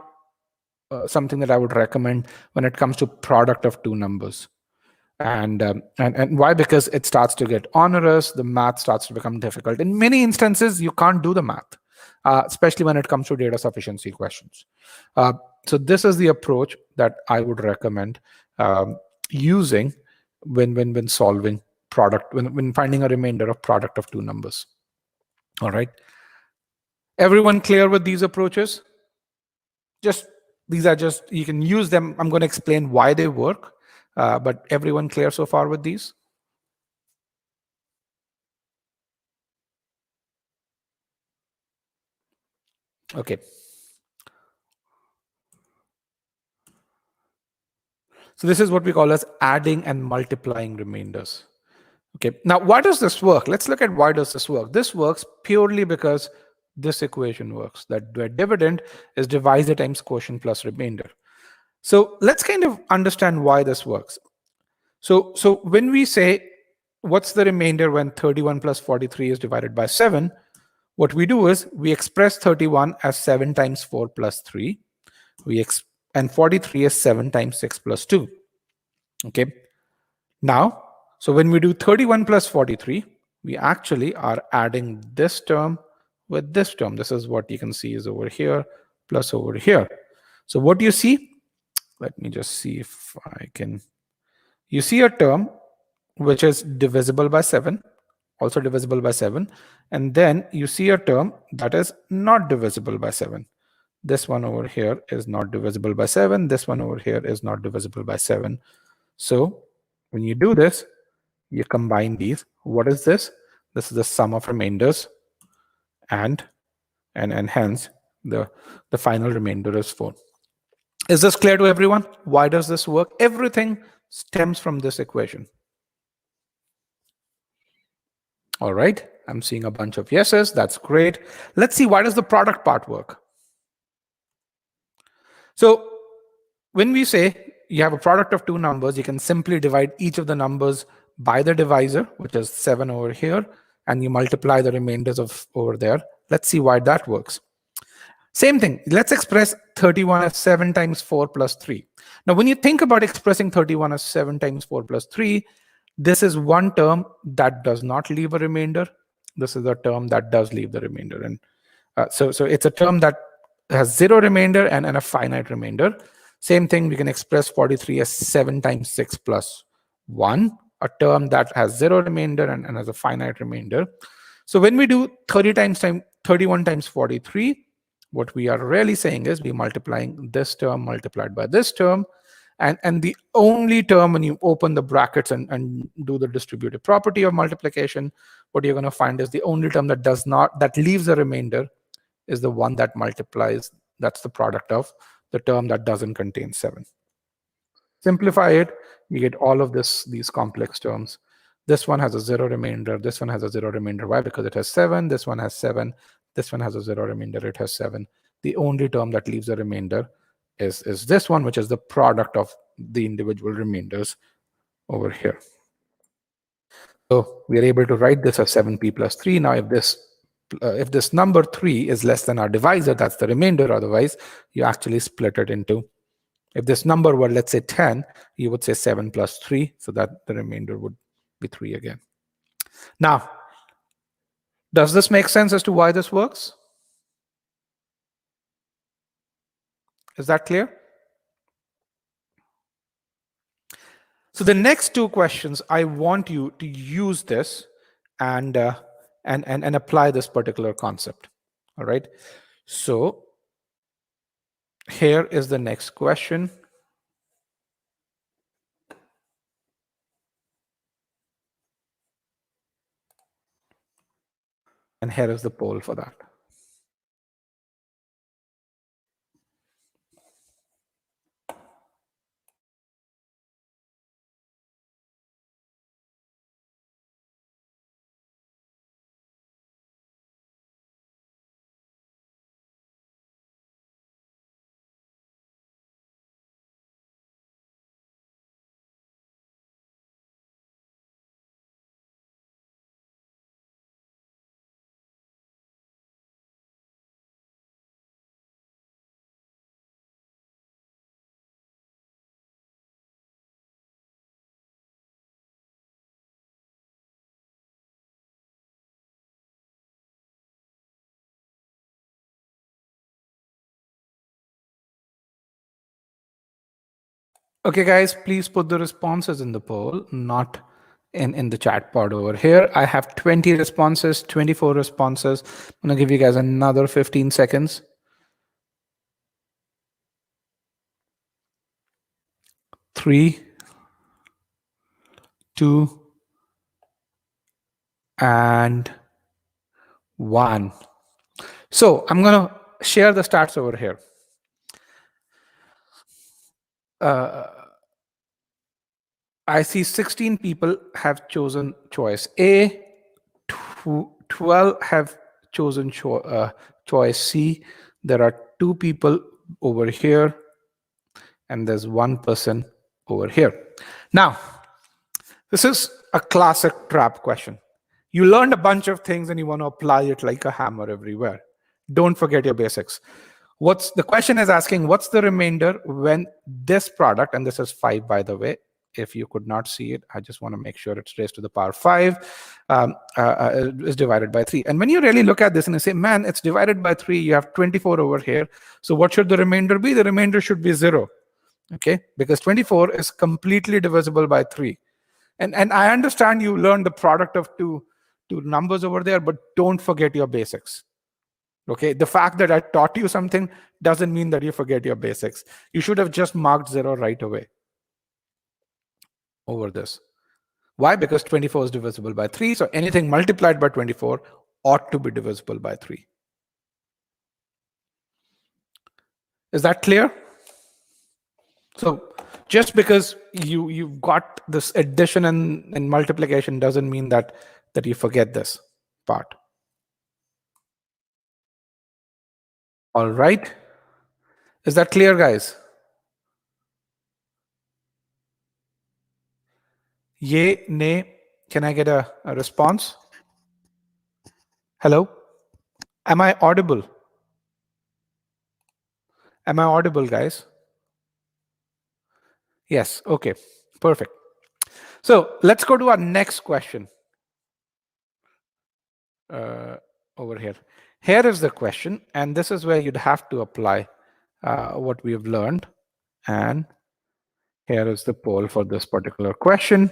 something that I would recommend when it comes to product of two numbers. And why? Because it starts to get onerous. The math starts to become difficult. In many instances, you can't do the math, especially when it comes to data sufficiency questions. So this is the approach that I would recommend using when solving product, when finding a remainder of product of two numbers. All right. Everyone clear with these approaches? Just these are just, you can use them. I'm going to explain why they work, but everyone clear so far with these? Okay. So this is what we call as adding and multiplying remainders. Okay. Now, why does this work? Let's look at why does this work. This works purely because this equation works, that where dividend is divisor times quotient plus remainder. So let's kind of understand why this works. So when we say what's the remainder when 31 plus 43 is divided by 7, what we do is we express 31 as 7 times 4 plus 3. And 43 is 7 times 6 plus 2. Okay. Now, so when we do 31 plus 43, we actually are adding this term with this term. This is what you can see is over here plus over here. So what do you see? Let me just see if I can. You see a term which is divisible by 7, also divisible by 7. And then you see a term that is not divisible by 7. This one over here is not divisible by 7. This one over here is not divisible by 7. So when you do this, you combine these. What is this? This is the sum of remainders, and hence the final remainder is 4. Is this clear to everyone? Why does this work? Everything stems from this equation. All right, I'm seeing a bunch of yeses. That's great. Let's see, why does the product part work? So when we say you have a product of two numbers, you can simply divide each of the numbers by the divisor, which is 7 over here, and you multiply the remainders of over there. Let's see why that works. Same thing. Let's express 31 as 7 times 4 plus 3. Now, when you think about expressing 31 as 7 times 4 plus 3, this is one term that does not leave a remainder. This is a term that does leave the remainder. And so it's a term that has 0 remainder and a finite remainder. Same thing, we can express 43 as 7 times 6 plus 1, a term that has 0 remainder and has a finite remainder. So when we do 31 times 43, what we are really saying is we're multiplying this term multiplied by this term. And the only term, when you open the brackets and do the distributive property of multiplication, what you're going to find is the only term that leaves a remainder is the one that multiplies. That's the product of the term that doesn't contain 7. Simplify it, you get all of these complex terms. This one has a 0 remainder. This one has a 0 remainder. Why? Because it has 7. This one has 7. This one has a 0 remainder. It has 7. The only term that leaves a remainder is this one, which is the product of the individual remainders over here. So we are able to write this as 7p plus 3. Now, if this number 3 is less than our divisor, that's the remainder. Otherwise, you actually split it into. If this number were, let's say, 10, you would say 7 plus 3, so that the remainder would be 3 again. Now, does this make sense as to why this works? Is that clear? So the next two questions, I want you to use this and apply this particular concept. All right. So here is the next question. And here is the poll for that. Okay, guys, please put the responses in the poll, not in the chat pod over here. I have 20 responses, 24 responses. I'm going to give you guys another 15 seconds. 3, 2, and 1. So I'm going to share the stats over here. I see 16 people have chosen choice A, 12 have chosen choice C. There are 2 people over here, and there's 1 person over here. Now, this is a classic trap question. You learned a bunch of things and you want to apply it like a hammer everywhere. Don't forget your basics. What's the question is asking, what's the remainder when this product, and this is 5, by the way, if you could not see it, I just want to make sure it's raised to the power 5, is divided by 3. And when you really look at this and you say, man, it's divided by 3, you have 24 over here. So what should the remainder be? The remainder should be 0, okay? Because 24 is completely divisible by 3. And I understand you learned the product of two numbers over there, but don't forget your basics. Okay, the fact that I taught you something doesn't mean that you forget your basics. You should have just marked 0 right away over this. Why? Because 24 is divisible by 3, so anything multiplied by 24 ought to be divisible by 3. Is that clear? So just because you've got this addition and multiplication doesn't mean that you forget this part. All right. Is that clear, guys? Yay, nay? Can I get a response? Hello? Am I audible? Am I audible, guys? Yes. Okay. Perfect. So let's go to our next question. Over here. Here is the question, and this is where you'd have to apply what we have learned. And here is the poll for this particular question.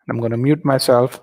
I'm going to mute myself.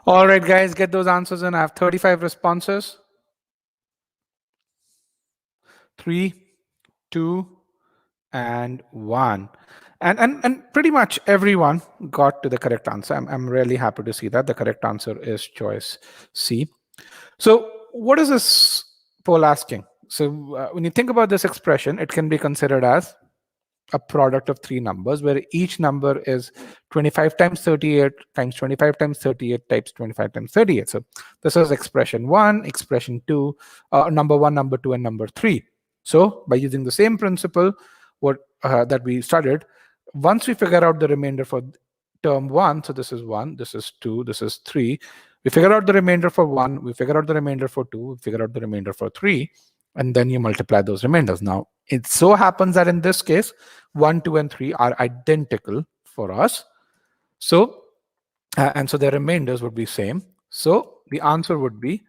All right, guys, get those answers in. I have 35 responses. 3, 2, and 1. And pretty much everyone got to the correct answer. I'm really happy to see that. The correct answer is choice C. So what is this poll asking? So when you think about this expression, it can be considered as a product of 3 numbers, where each number is 25 times 38 times 25 times 38 times 25 times 38. So this is expression 1, expression 2, number 1, number 2, and number 3. So by using the same principle that we studied, once we figure out the remainder for term 1, so this is 1, this is 2, this is 3, we figure out the remainder for 1, we figure out the remainder for 2, we figure out the remainder for 3. and then you multiply those remainders. Now, it so happens that in this case, 1, 2, and 3 are identical for us. So, and so their remainders would be same. So the answer would be,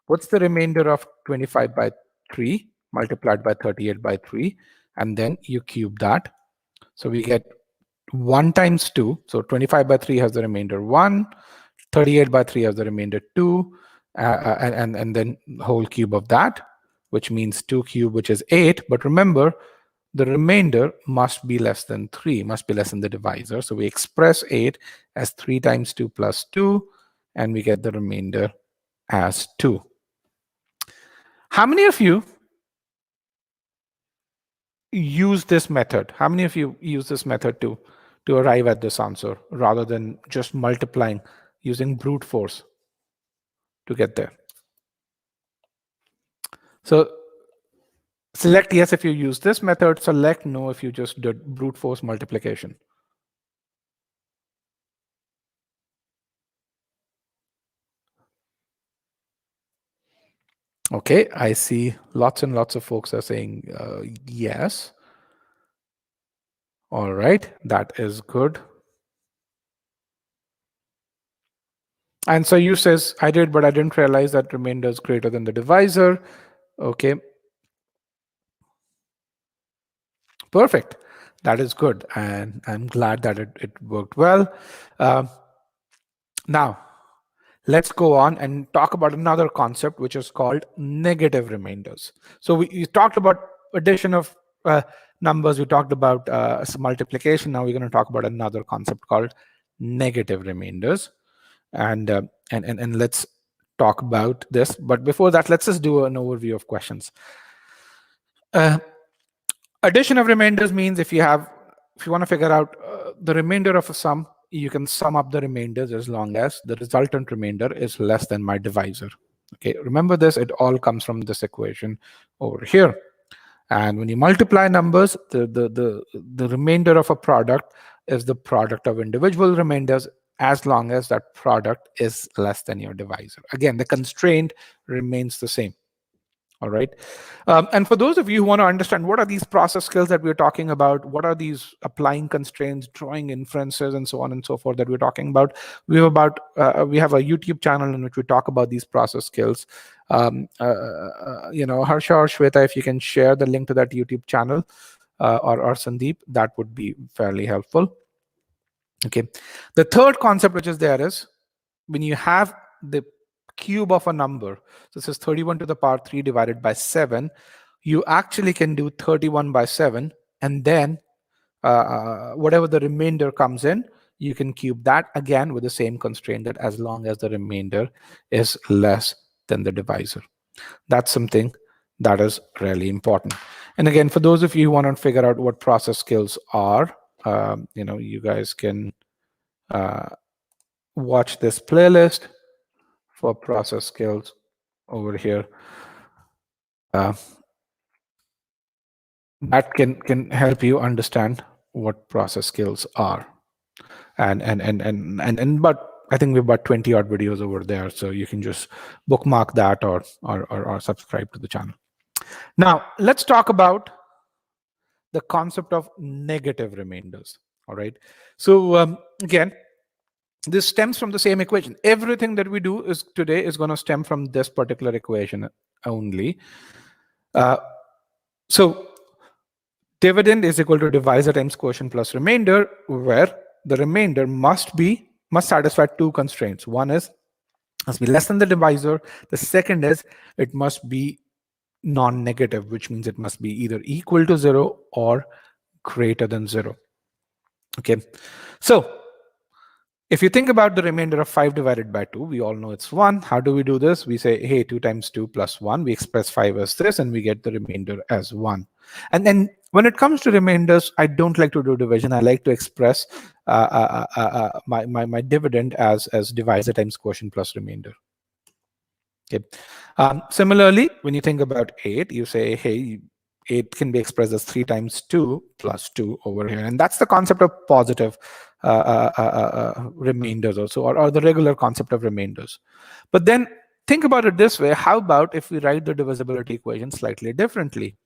what's the remainder of 25 by 3 multiplied by 38 by 3? And then you cube that. So we get 1 times 2. So 25 by 3 has the remainder 1. 38 by 3 has the remainder 2. And then whole cube of that, which means 2 cube, which is 8. But remember, the remainder must be less than 3, must be less than the divisor. So we express 8 as 3 times 2 plus 2, and we get the remainder as 2. How many of you use this method? How many of you use this method to arrive at this answer rather than just multiplying using brute force to get there? So select yes if you use this method, select no if you just did brute force multiplication. Okay, I see lots and lots of folks are saying yes. All right, that is good. And so you says, I did, but I didn't realize that remainder is greater than the divisor. Okay. Perfect. That is good. And I'm glad that it worked well. Now, let's go on and talk about another concept, which is called negative remainders. So we talked about addition of numbers. We talked about some multiplication. Now we're going to talk about another concept called negative remainders. And let's talk about this. But before that, let's just do an overview of questions. Addition of remainders means if you want to figure out the remainder of a sum, you can sum up the remainders as long as the resultant remainder is less than my divisor. Okay, remember this, it all comes from this equation over here. And when you multiply numbers, the remainder of a product is the product of individual remainders as long as that product is less than your divisor. Again, the constraint remains the same. All right. And for those of you who want to understand what are these process skills that we're talking about, what are these applying constraints, drawing inferences, and so on and so forth that we're talking about, we have a YouTube channel in which we talk about these process skills. Harsha or Shweta, if you can share the link to that YouTube channel, or Sandeep, that would be fairly helpful. Okay. The third concept which is there is when you have the cube of a number, so this is 31 to the power 3 divided by 7, you actually can do 31 by 7, and then whatever the remainder comes in, you can cube that again with the same constraint that as long as the remainder is less than the divisor. That's something that is really important. And again, for those of you who want to figure out what process skills are, you guys can watch this playlist for process skills over here. That can help you understand what process skills are. But I think we've about 20 odd videos over there, so you can just bookmark that or subscribe to the channel. Now let's talk about the concept of negative remainders. All right. So again, this stems from the same equation. Everything that we do today is going to stem from this particular equation only. So dividend is equal to divisor times quotient plus remainder, where the remainder must satisfy two constraints. One is must be less than the divisor. The second is it must be non-negative, which means it must be either equal to 0 or greater than 0. Okay, so if you think about the remainder of 5 divided by 2, we all know it's 1. How do we do this? We say, hey, 2 times 2 plus 1. We express 5 as this, and we get the remainder as 1. And then when it comes to remainders, I don't like to do division. I like to express my dividend as divisor times quotient plus remainder. Okay. Similarly, when you think about 8, you say, hey, 8 can be expressed as 3 times 2 plus 2 over here. And that's the concept of positive remainders also, or the regular concept of remainders. But then think about it this way. How about if we write the divisibility equation slightly differently?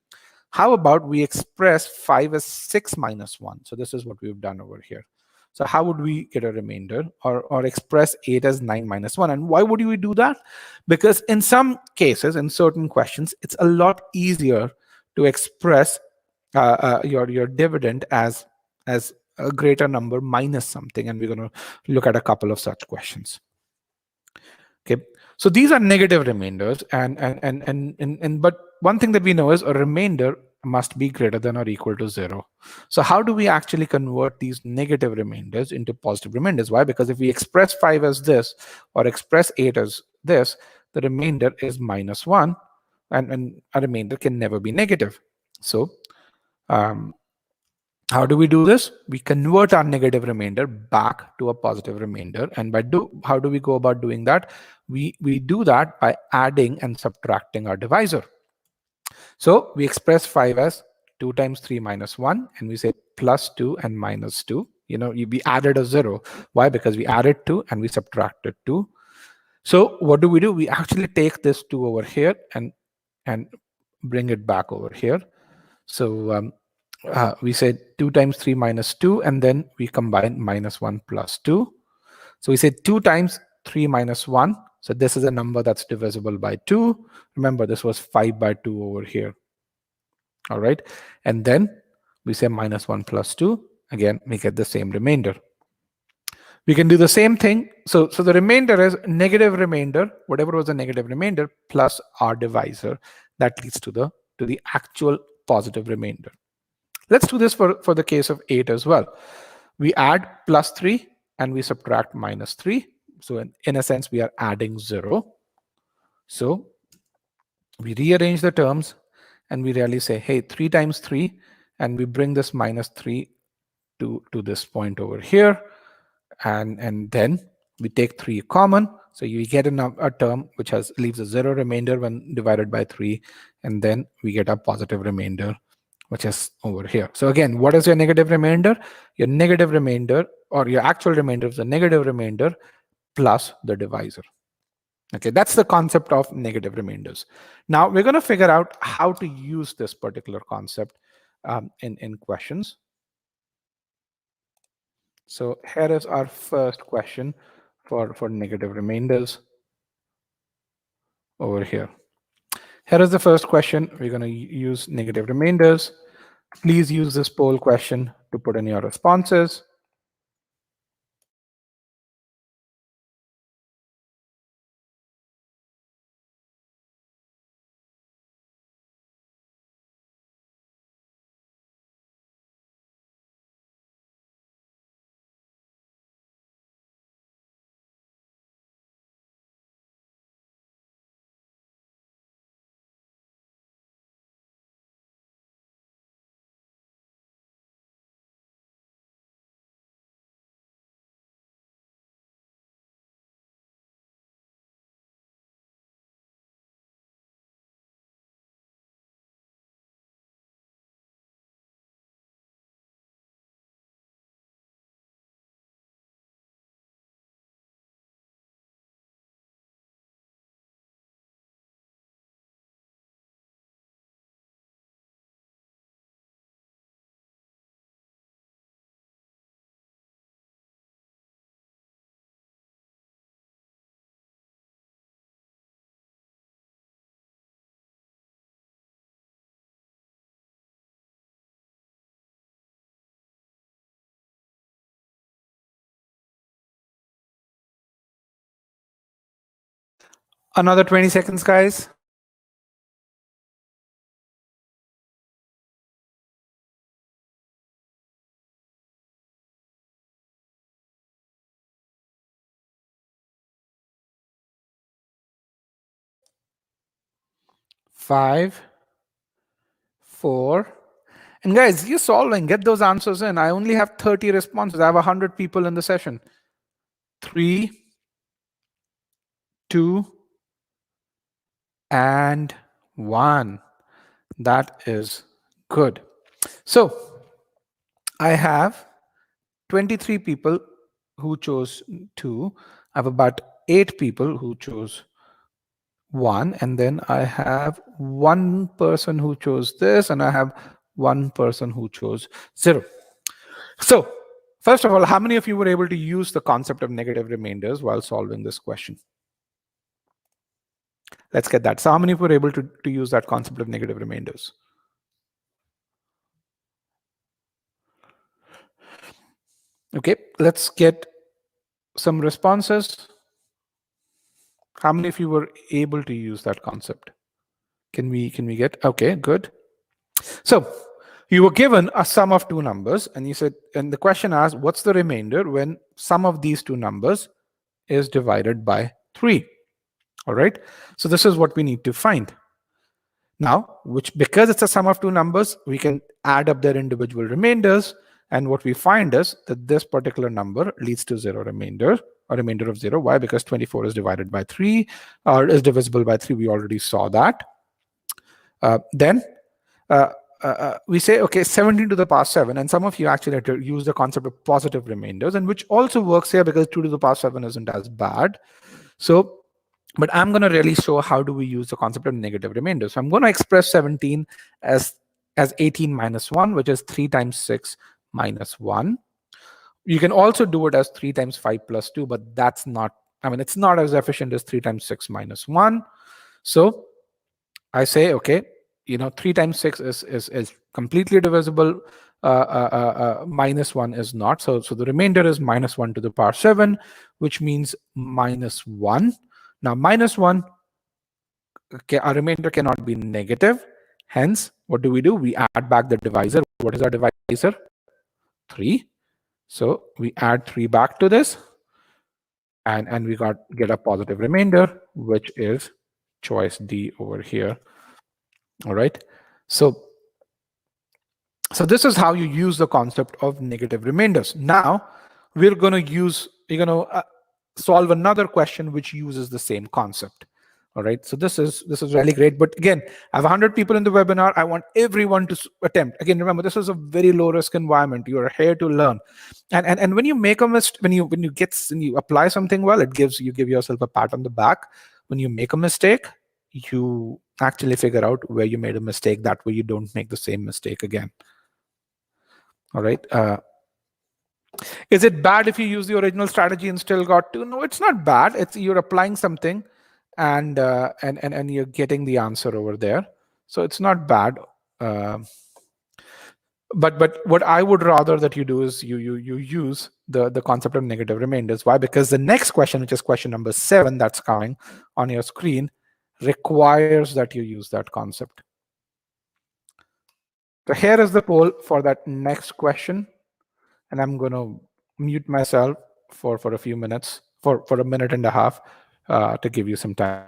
How about we express 5 as 6 minus 1? So this is what we've done over here. So how would we get a remainder, or express 8 as 9 minus 1? And why would we do that? Because in some cases, in certain questions, it's a lot easier to express your dividend as a greater number minus something. And we're going to look at a couple of such questions. Okay, so these are negative remainders, and but one thing that we know is a remainder must be greater than or equal to 0. So how do we actually convert these negative remainders into positive remainders? Why? Because if we express 5 as this or express 8 as this, the remainder is minus 1, and a remainder can never be negative. So how do we do this? We convert our negative remainder back to a positive remainder. And how do we go about doing that? We do that by adding and subtracting our divisor. So we express 5 as 2 times 3 minus 1, and we say plus 2 and minus 2. We added a 0. Why? Because we added 2 and we subtracted 2. So what do? We actually take this 2 over here and bring it back over here. So we said 2 times 3 minus 2, and then we combine minus 1 plus 2. So we say 2 times 3 minus 1. So this is a number that's divisible by 2. Remember, this was 5 by 2 over here. All right. And then we say minus 1 plus 2. Again, we get the same remainder. We can do the same thing. So the remainder is negative remainder, whatever was the negative remainder, plus our divisor. That leads to the actual positive remainder. Let's do this for the case of 8 as well. We add plus 3 and we subtract minus 3. So in a sense, we are adding 0. So we rearrange the terms and we really say, hey, 3 times 3, and we bring this minus 3 to this point over here. And then we take 3 common. So you get a term which leaves a 0 remainder when divided by 3. And then we get a positive remainder, which is over here. So again, what is your negative remainder? Your negative remainder, or your actual remainder, is the negative remainder plus the divisor. Okay, that's the concept of negative remainders. Now we're going to figure out how to use this particular concept in questions. So here is our first question for negative remainders over here. Here is the first question. We're going to use negative remainders. Please use this poll question to put in your responses. Another 20 seconds, guys. Five, 4, and guys, you solve and get those answers in. I only have 30 responses. I have 100 people in the session. 3, 2, and 1. That is good. So I have 23 people who chose 2. I have about 8 people who chose 1, and then I have one person who chose this, and I have one person who chose 0. So first of all, how many of you were able to use the concept of negative remainders while solving this question? Let's get that. So how many were able to use that concept of negative remainders? Okay, let's get some responses. How many of you were able to use that concept? Can we get? Okay, good. So you were given a sum of two numbers, and you said, and the question asked, what's the remainder when sum of these two numbers is divided by 3? All right. So this is what we need to find. Now, because it's a sum of two numbers, we can add up their individual remainders. And what we find is that this particular number leads to zero remainder, a remainder of 0. Why? Because 24 is divided by 3, or is divisible by 3. We already saw that. Then we say, okay, 17 to the power 7. And some of you actually had to use the concept of positive remainders, and which also works here because 2 to the power 7 isn't as bad. So, but I'm going to really show how do we use the concept of negative remainders. So I'm going to express 17 as 18 minus 1, which is 3 times 6 minus 1. You can also do it as 3 times 5 plus 2, but that's not, I mean, it's not as efficient as 3 times 6 minus 1. So I say, okay, 3 times 6 is completely divisible. Minus 1 is not. So the remainder is minus 1 to the power 7, which means minus 1. Now, minus 1, our remainder cannot be negative. Hence, what do? We add back the divisor. What is our divisor? 3. So we add 3 back to this, and we get a positive remainder, which is choice D over here. All right. So this is how you use the concept of negative remainders. Now we're going to solve another question which uses the same concept. All right. So this is really great. But again, I have 100 people in the webinar. I want everyone to attempt. Again, remember, this is a very low risk environment. You are here to learn. And when you make a mistake, when you apply something well, you give yourself a pat on the back. When you make a mistake, you actually figure out where you made a mistake. That way you don't make the same mistake again. All right. Is it bad if you use the original strategy and still got 2? No, it's not bad. It's you're applying something, and you're getting the answer over there. So it's not bad. But what I would rather that you do is you use the concept of negative remainders. Why? Because the next question, which is question number 7, that's coming on your screen, requires that you use that concept. So here is the poll for that next question. And I'm going to mute myself for a few minutes, for a minute and a half, to give you some time.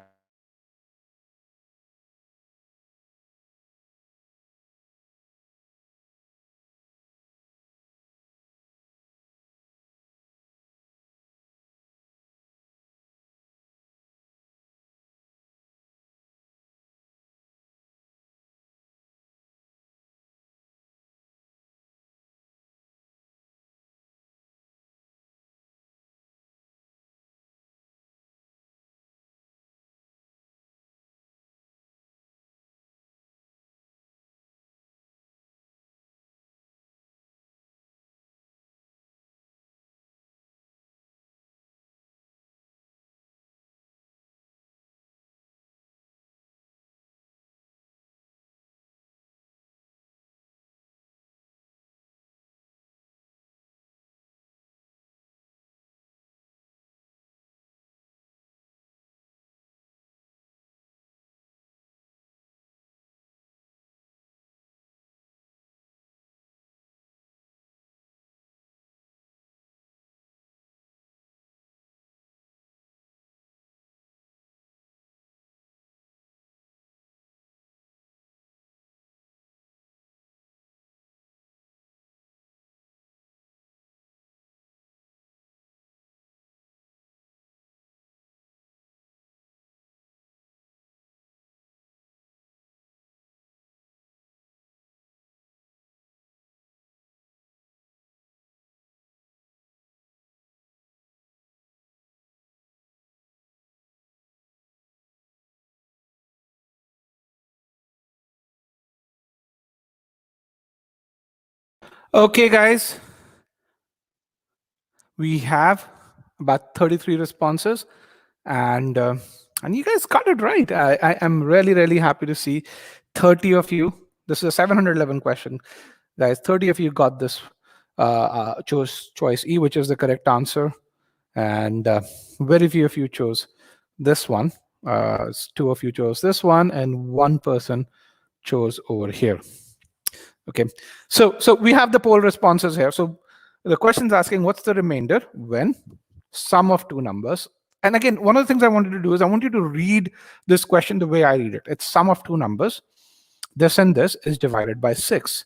Okay, guys, we have about 33 responses, and you guys got it right. I am really happy to see 30 of you. This is a 711 question, guys. 30 of you got this. Chose choice E, which is the correct answer, and very few of you chose this one. 2 of you chose this one, and 1 person chose over here. Okay, so we have the poll responses here. So the question is asking, what's the remainder when sum of 2 numbers? And again, one of the things I wanted to do is I want you to read this question the way I read it. It's sum of 2 numbers. This and this is divided by 6.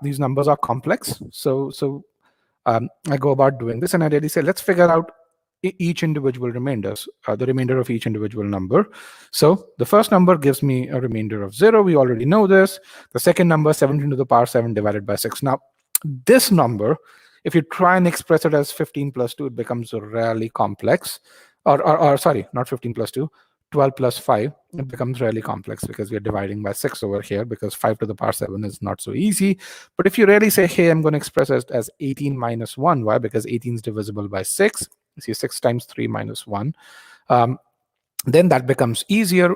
These numbers are complex. So I go about doing this, and I really say, let's figure out each individual remainders, the remainder of each individual number. So the first number gives me a remainder of 0. We already know this. The second number, 17 to the power 7 divided by 6. Now, this number, if you try and express it as 15 plus 2, it becomes really complex. Or sorry, not 15 plus 2. 12 plus 5, it becomes really complex because we are dividing by 6 over here, because 5 to the power 7 is not so easy. But if you really say, hey, I'm going to express it as 18 minus 1, why? Because 18 is divisible by 6. You see 6 times 3 minus 1. Then that becomes easier.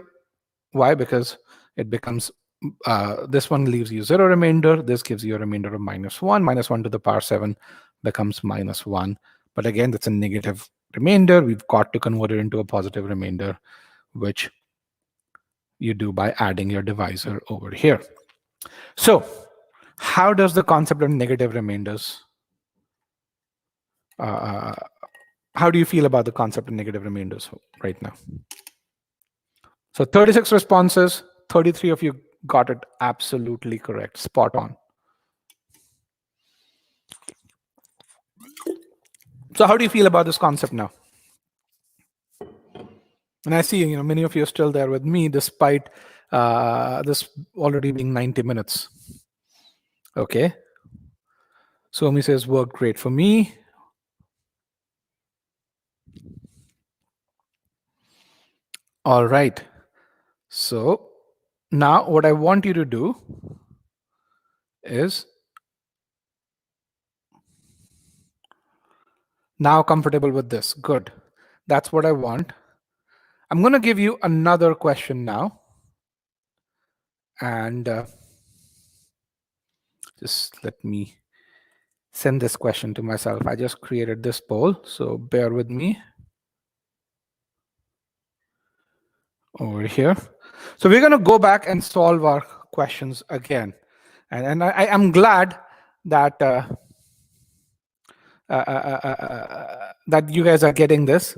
Why? Because it becomes, this one leaves you 0 remainder. This gives you a remainder of minus 1. Minus 1 to the power 7 becomes minus 1. But again, that's a negative remainder. We've got to convert it into a positive remainder, which you do by adding your divisor over here. So how does the concept of negative remainders, how do you feel about the concept of negative remainders right now? So 36 responses, 33 of you got it absolutely correct, spot on. So how do you feel about this concept now? And I see, many of you are still there with me despite this already being 90 minutes. Okay. Somi says, worked great for me. All right. So now what I want you to do is, now comfortable with this. Good. That's what I want. I'm going to give you another question now. And just let me send this question to myself. I just created this poll, so bear with me. Over here. So we're going to go back and solve our questions again. And I'm glad that that you guys are getting this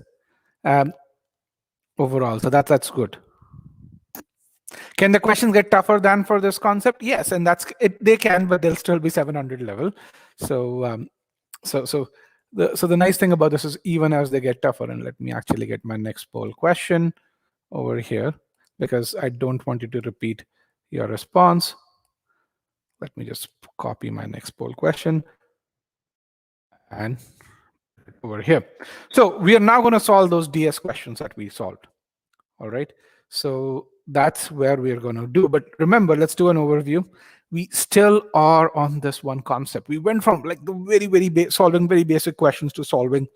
overall. So that's good. Can the questions get tougher than for this concept? Yes, and that's it. They can, but they'll still be 700 level. So so the nice thing about this is, even as they get tougher, and let me actually get my next poll question over here, because I don't want you to repeat your response. Let me just copy my next poll question and over here. So we are now going to solve those DS questions that we solved. All right. So that's where we're going to do. But remember, let's do an overview. We still are on this one concept. We went from like the solving very basic questions to solving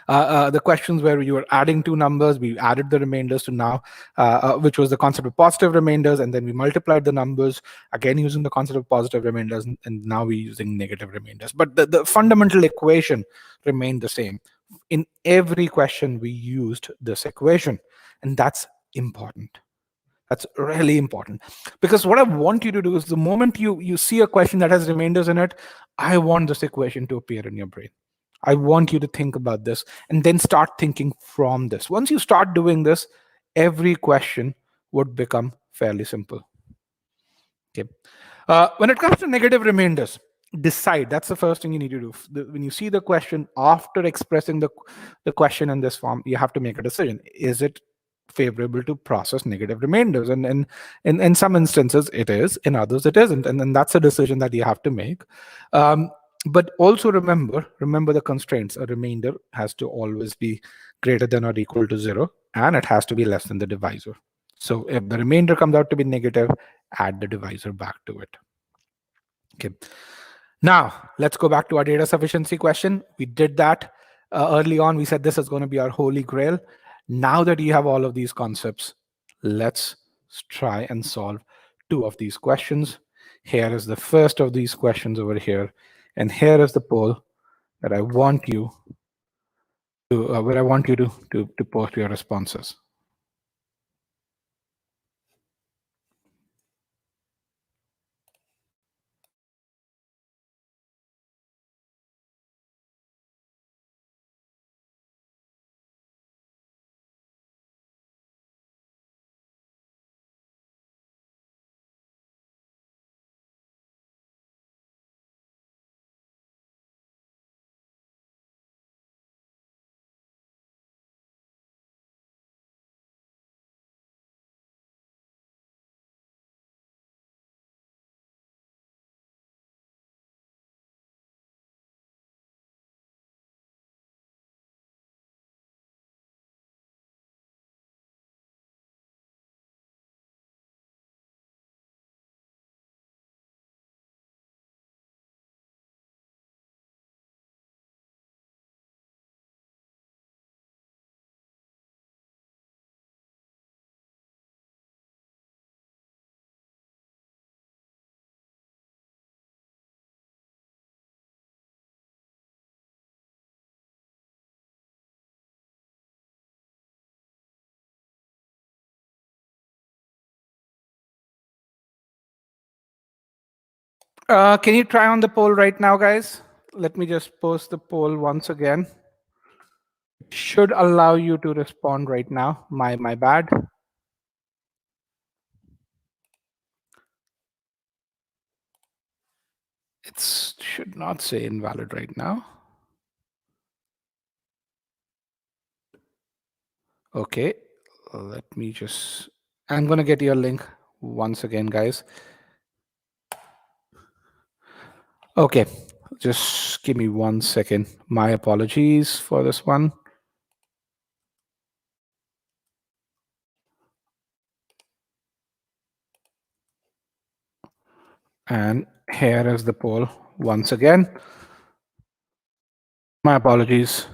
the questions where you were adding 2 numbers. We added the remainders to now, which was the concept of positive remainders, and then we multiplied the numbers again using the concept of positive remainders, and now we're using negative remainders. But the fundamental equation remained the same. In every question, we used this equation, and that's important. That's really important, because what I want you to do is, the moment you see a question that has remainders in it, I want this equation to appear in your brain. I want you to think about this and then start thinking from this. Once you start doing this, every question would become fairly simple. Okay. When it comes to negative remainders, decide. That's the first thing you need to do. When you see the question, after expressing the question in this form, you have to make a decision. Is it favorable to process negative remainders? And in some instances it is, in others it isn't, and then that's a decision that you have to make. But also remember the constraints. A remainder has to always be greater than or equal to 0, and it has to be less than the divisor. So if the remainder comes out to be negative, add the divisor back to it. Okay. Now, let's go back to our data sufficiency question. We did that early on. We said this is going to be our holy grail. Now that you have all of these concepts, let's try and solve two of these questions. Here is the first of these questions over here. And here is the poll that I want you to, where I want you to post your responses. Can you try on the poll right now, guys? Let me just post the poll once again. Should allow you to respond right now. My bad. It should not say invalid right now. Okay, let me just, I'm going to get your link once again, guys. Okay, just give me 1 second. My apologies for this one. And here is the poll once again. My apologies.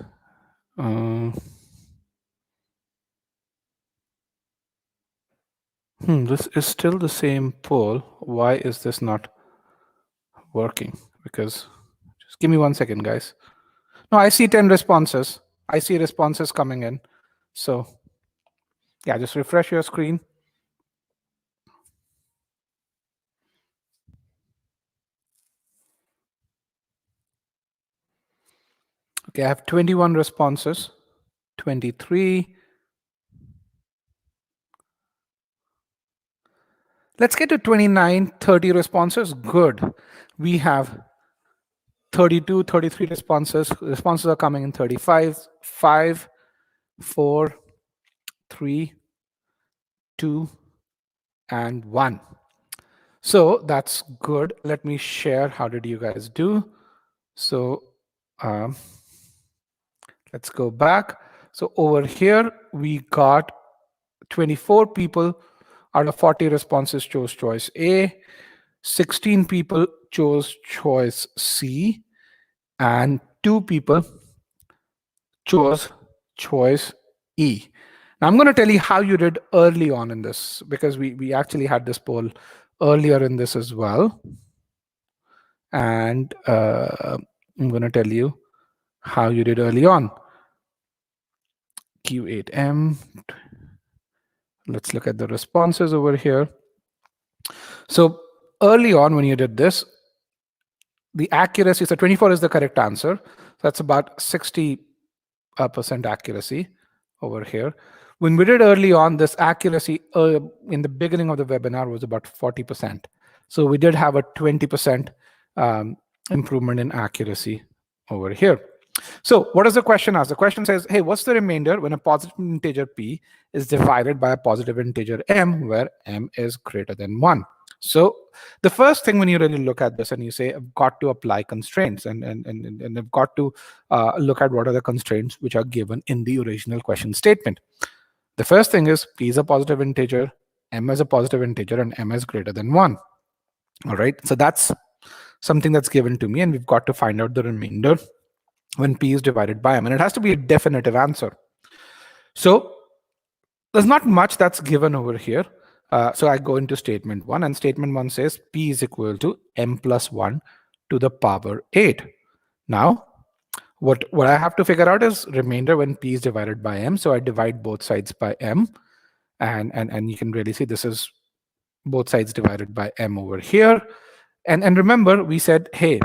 This is still the same poll. Why is this not working? Because just give me 1 second, guys. No, I see 10 responses. I see responses coming in. So yeah, just refresh your screen. Okay, I have 21 responses, 23. Let's get to 29, 30 responses. Good. We have 32, 33 responses. Responses are coming in 35, 5, 4, 3, 2, and 1. So that's good. Let me share. How did you guys do? So let's go back. So over here, we got 24 people out of 40 responses chose choice A. 16 people chose choice C. And 2 people chose choice E. Now I'm going to tell you how you did early on in this, because we actually had this poll earlier in this as well. And I'm going to tell you how you did early on. Q8M. Let's look at the responses over here. So early on when you did this, the accuracy, so 24 is the correct answer. That's about 60% accuracy over here. When we did early on, this accuracy in the beginning of the webinar was about 40%. So we did have a 20% improvement in accuracy over here. So what does the question ask? The question says, hey, what's the remainder when a positive integer p is divided by a positive integer m, where m is greater than 1? So the first thing when you really look at this and you say, I've got to apply constraints, and I've got to look at what are the constraints which are given in the original question statement. The first thing is p is a positive integer, m is a positive integer, and m is greater than 1. All right, so that's something that's given to me, and we've got to find out the remainder when p is divided by m, and it has to be a definitive answer. So there's not much that's given over here. So I go into statement 1, and statement 1 says p is equal to m plus 1 to the power 8. Now, what I have to figure out is remainder when p is divided by m. So I divide both sides by m, and you can really see this is both sides divided by m over here. And remember, we said, hey,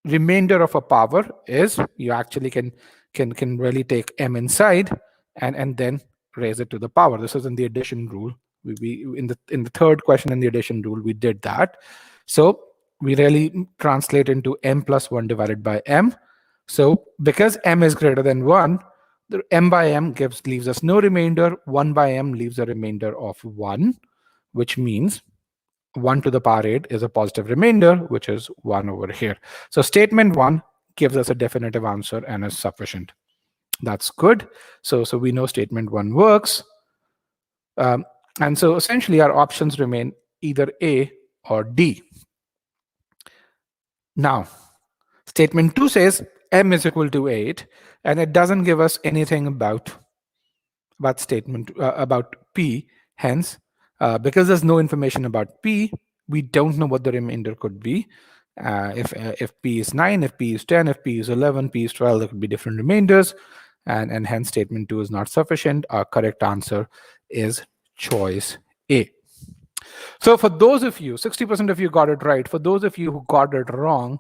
remainder of a power is, you actually can really take m inside and then raise it to the power. This is in the addition rule. We in the third question in the addition rule, we did that. So we really translate into m plus 1 divided by m. So because m is greater than 1, the m by m leaves us no remainder. 1 by m leaves a remainder of 1, which means 1 to the power 8 is a positive remainder, which is 1 over here. So statement 1 gives us a definitive answer and is sufficient. That's good. So we know statement 1 works. And so essentially our options remain either A or D. Now, statement 2 says m is equal to 8, and it doesn't give us anything about statement about p. Hence, because there's no information about p, we don't know what the remainder could be. If p is 9, if p is 10, if p is 11, p is 12, there could be different remainders, and hence statement 2 is not sufficient. Our correct answer is choice A. So for those of you, 60% of you got it right. For those of you who got it wrong,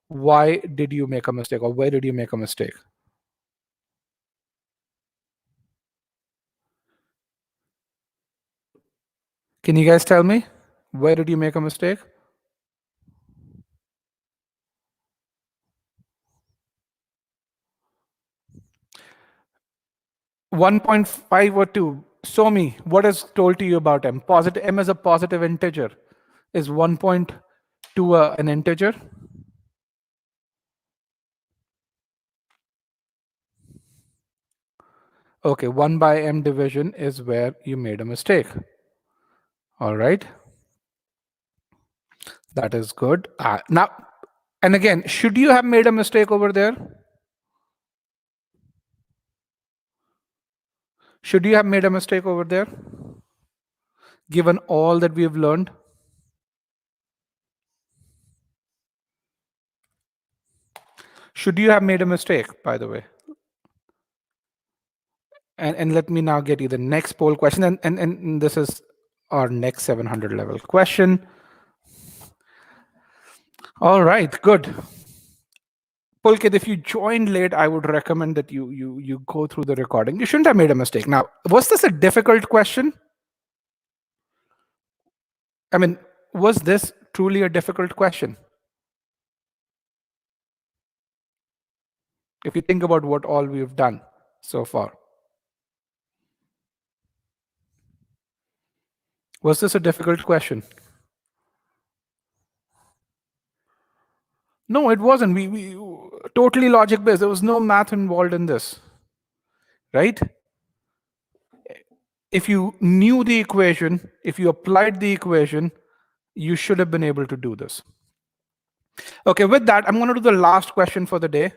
why did you make a mistake, or where did you make a mistake? Can you guys tell me? Where did you make a mistake? 1.5 or 2. Show me what is told to you about m. Positive m is a positive integer. Is 1.2 an integer? Okay, 1 by m division is where you made a mistake. All right. That is good. Now, and again, should you have made a mistake over there? Should you have made a mistake over there? Given all that we have learned? Should you have made a mistake, by the way? And let me now get you the next poll question. And this is our next 700 level question. All right, good. Pulkit, if you joined late, I would recommend that you go through the recording. You shouldn't have made a mistake. Now, was this a difficult question? I mean, was this truly a difficult question? If you think about what all we've done so far. Was this a difficult question? No, it wasn't. We totally logic based. There was no math involved in this, right? If you knew the equation, if you applied the equation, you should have been able to do this. Okay, with that, I'm going to do the last question for the day.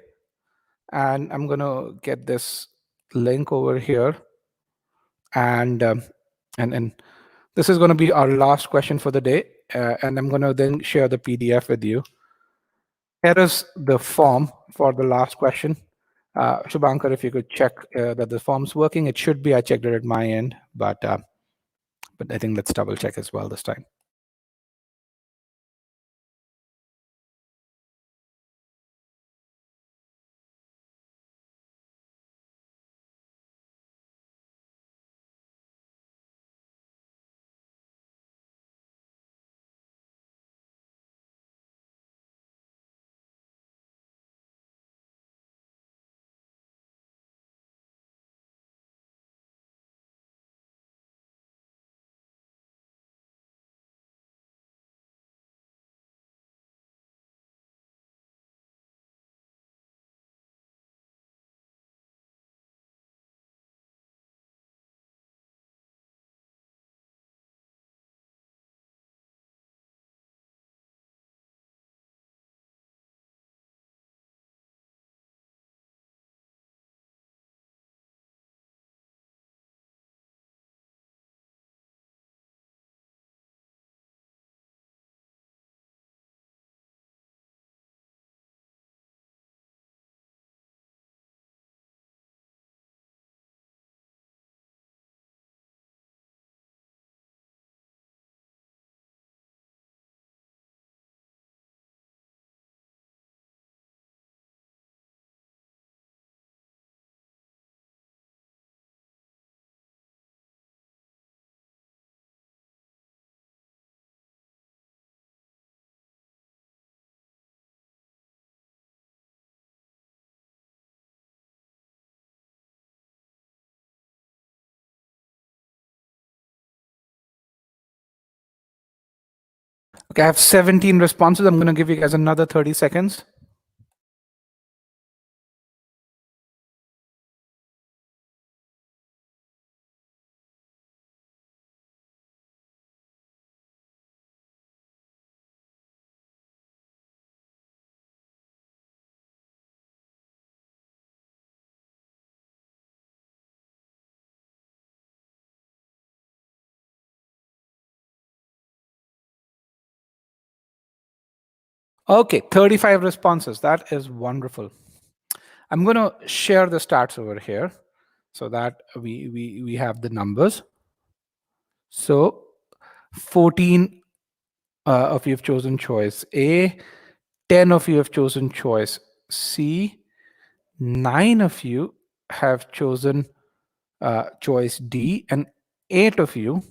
And I'm going to get this link over here. And this is going to be our last question for the day. And I'm going to then share the PDF with you. Here is the form for the last question. Shubhankar, if you could check that the form's working. It should be. I checked it at my end, but I think let's double check as well this time. Okay, I have 17 responses. I'm going to give you guys another 30 seconds. Okay, 35 responses. That is wonderful. I'm going to share the stats over here so that we have the numbers. So 14 of you have chosen choice A, 10 of you have chosen choice C, 9 of you have chosen choice D, and 8 of you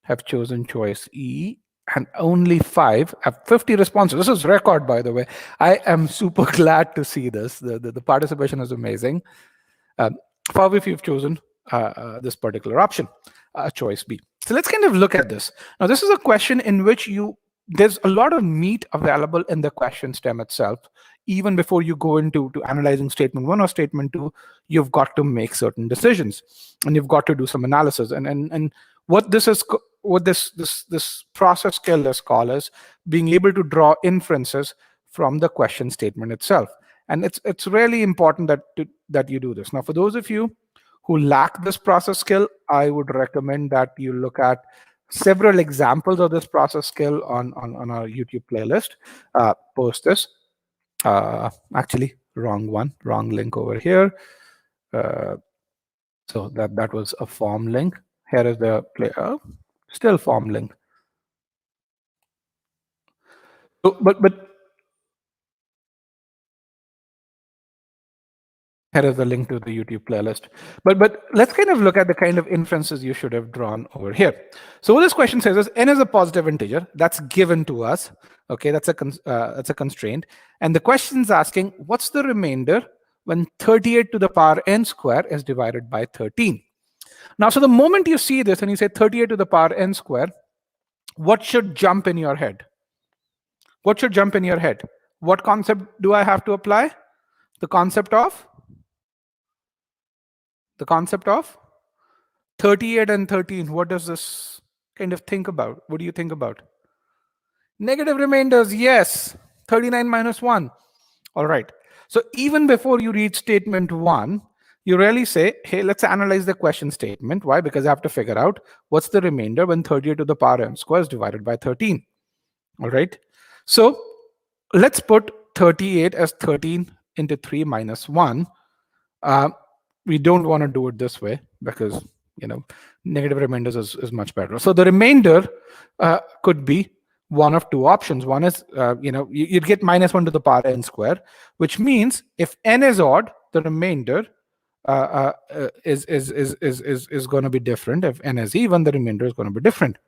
have chosen choice E, and only 5 have 50 responses. This is record, by the way. I am super glad to see this. The participation is amazing. 5 of you have chosen this particular option, choice B. So let's kind of look at this. Now, this is a question in which there's a lot of meat available in the question stem itself. Even before you go into analyzing statement 1 or statement 2, you've got to make certain decisions, and you've got to do some analysis. And what this process skill is called is being able to draw inferences from the question statement itself. And it's really important that you do this. Now, for those of you who lack this process skill, I would recommend that you look at several examples of this process skill on our YouTube playlist. Post this. Actually, wrong link over here. So that was a form link. Here is the still form link. So, but here is the link to the YouTube playlist. But let's kind of look at the kind of inferences you should have drawn over here. So what this question says is n is a positive integer that's given to us. Okay, that's a constraint. And the question's asking, what's the remainder when 38 to the power n square is divided by 13? Now, so the moment you see this and you say 38 to the power n square, what should jump in your head? What should jump in your head? What concept do I have to apply? The concept of 38 and 13. What does this kind of think about? What do you think about? Negative remainders, yes. 39 minus 1. All right. So even before you read statement 1, you really say, hey, let's analyze the question statement. Why? Because I have to figure out what's the remainder when 38 to the power n square is divided by 13. All right. So let's put 38 as 13 into 3 minus 1. We don't want to do it this way because negative remainders is much better. So the remainder could be one of two options. One is you'd get minus 1 to the power n square, which means if n is odd, the remainder is going to be different. If n is even, the remainder is going to be different.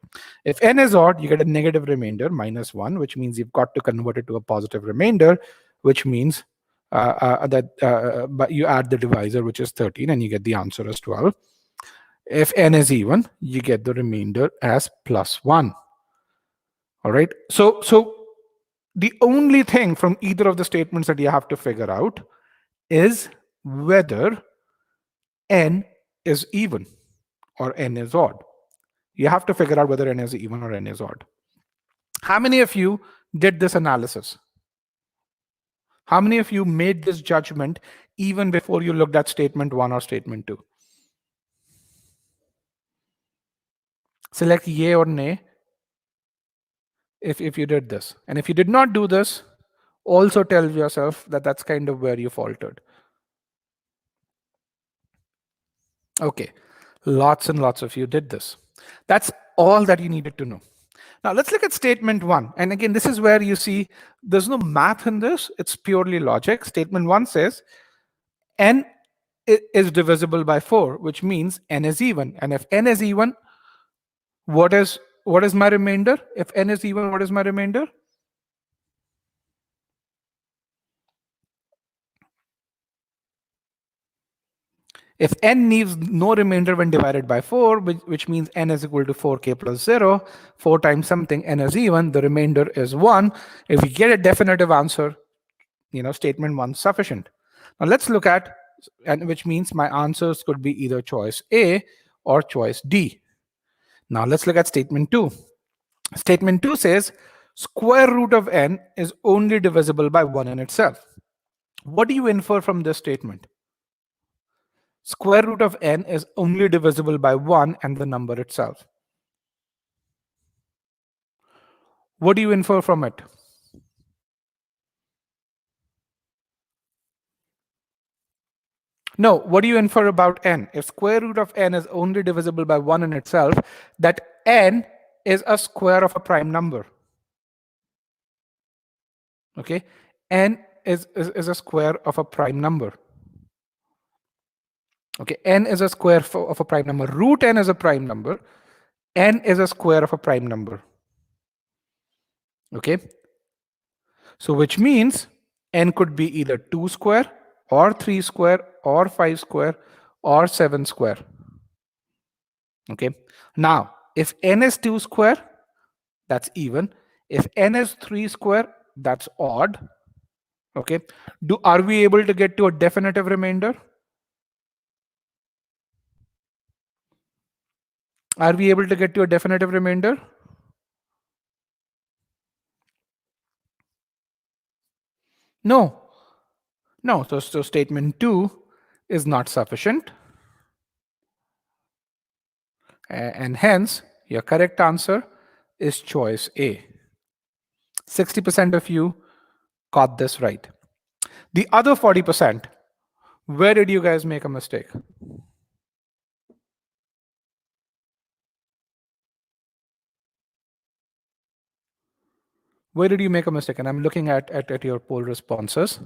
If n is odd, you get a negative remainder, minus 1, which means you've got to convert it to a positive remainder, which means but you add the divisor, which is 13, and you get the answer as 12. If n is even, you get the remainder as plus 1. All right. So the only thing from either of the statements that you have to figure out is whether n is even or n is odd. You have to figure out whether n is even or n is odd. How many of you did this analysis? How many of you made this judgment even before you looked at statement 1 or statement 2? Select yay or nay if you did this. And if you did not do this, also tell yourself that that's kind of where you faltered. Okay, lots and lots of you did this. That's all that you needed to know. Now let's look at statement 1. And again, this is where you see there's no math in this. It's purely logic. Statement 1 says n is divisible by 4, which means n is even. And if n is even, what is my remainder? If n is even, what is my remainder? If n leaves no remainder when divided by 4, which means n is equal to 4k plus 0, 4 times something, n is even, the remainder is 1. If we get a definitive answer, statement 1 sufficient. Now let's look at, and which means my answers could be either choice A or choice D. Now let's look at statement 2. Statement 2 says square root of n is only divisible by 1 in itself. What do you infer from this statement? Square root of n is only divisible by 1 and the number itself. What do you infer from it? No, what do you infer about n? If square root of n is only divisible by 1 in itself, that n is a square of a prime number. Okay, n is a square of a prime number. Okay, n is a square of a prime number. Root n is a prime number. N is a square of a prime number. Okay, so which means n could be either 2 square or 3 square or 5 square or 7 square. Okay, now if n is 2 square, that's even. If n is 3 square, that's odd. Okay, are we able to get to a definitive remainder? Are we able to get to a definitive remainder? No. No, so statement 2 is not sufficient. And hence, your correct answer is choice A. 60% of you got this right. The other 40%, where did you guys make a mistake? Where did you make a mistake? And I'm looking at your poll responses.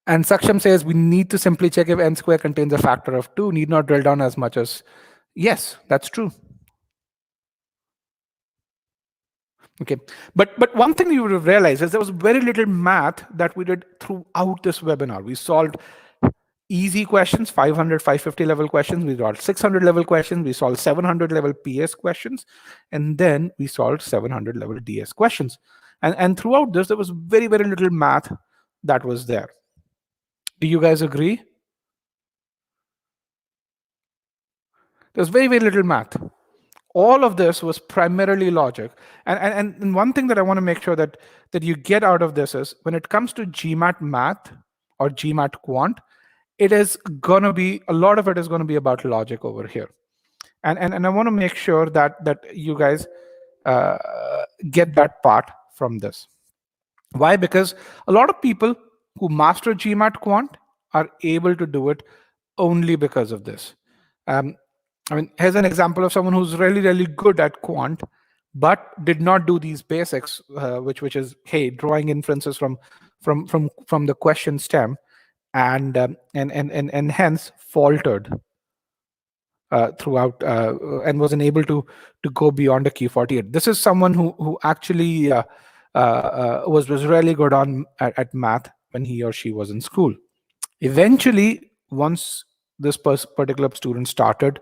And Saksham says we need to simply check if n square contains a factor of 2, need not drill down as much as. Yes, that's true. Okay, but one thing you would have realized is there was very little math that we did throughout this webinar. We solved easy questions, 500, 550 level questions. We solved 600 level questions. We solved 700 level PS questions. And then we solved 700 level DS questions. And throughout this, there was very, very little math that was there. Do you guys agree? There's very, very little math. All of this was primarily logic. And one thing that I want to make sure that you get out of this is when it comes to GMAT math or GMAT quant, it is going to be, a lot of it is going to be about logic over here. And I want to make sure that you guys get that part from this. Why? Because a lot of people who master GMAT quant are able to do it only because of this. I mean, here's an example of someone who's really, really good at quant, but did not do these basics, which is, hey, drawing inferences from the question stem, and hence faltered throughout and wasn't able to go beyond a Q48. This is someone who actually was really good at math when he or she was in school. Eventually, once this particular student started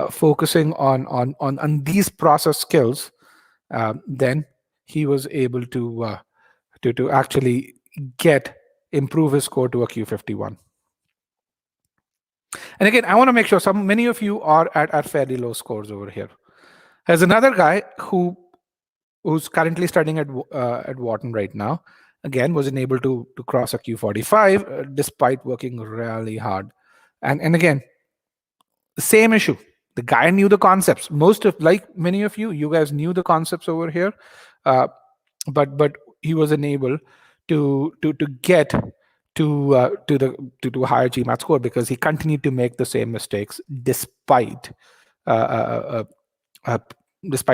focusing on these process skills, then he was able to actually improve his score to a Q51. And again, I want to make sure many of you are at fairly low scores over here. There's another guy who's currently studying at Wharton right now. Again, wasn't able to cross a Q45 despite working really hard. And again, the same issue. The guy knew the concepts. Like many of you guys knew the concepts over here, but he wasn't able to get to a higher GMAT score because he continued to make the same mistakes despite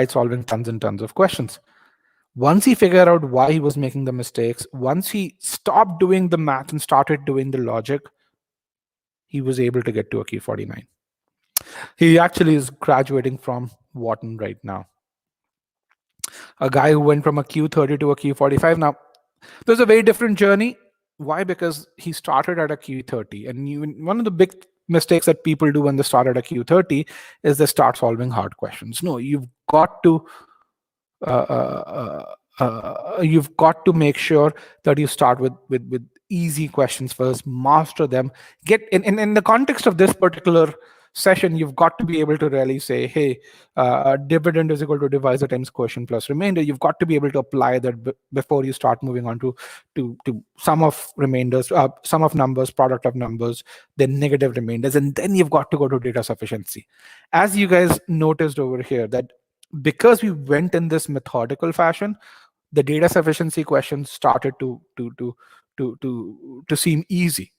solving tons and tons of questions. Once he figured out why he was making the mistakes, once he stopped doing the math and started doing the logic, he was able to get to a Q49. He actually is graduating from Wharton right now. A guy who went from a Q30 to a Q45. Now, there's a very different journey. Why? Because he started at a Q30, and one of the big mistakes that people do when they start at a Q30 is they start solving hard questions. No, you've got to make sure that you start with easy questions first, master them, get in the context of this particular session. You've got to be able to really say, hey, dividend is equal to divisor times quotient plus remainder. You've got to be able to apply that before you start moving on to sum of remainders, sum of numbers, product of numbers, then negative remainders, and then you've got to go to data sufficiency. As you guys noticed over here, that because we went in this methodical fashion, the data sufficiency questions started to seem easy.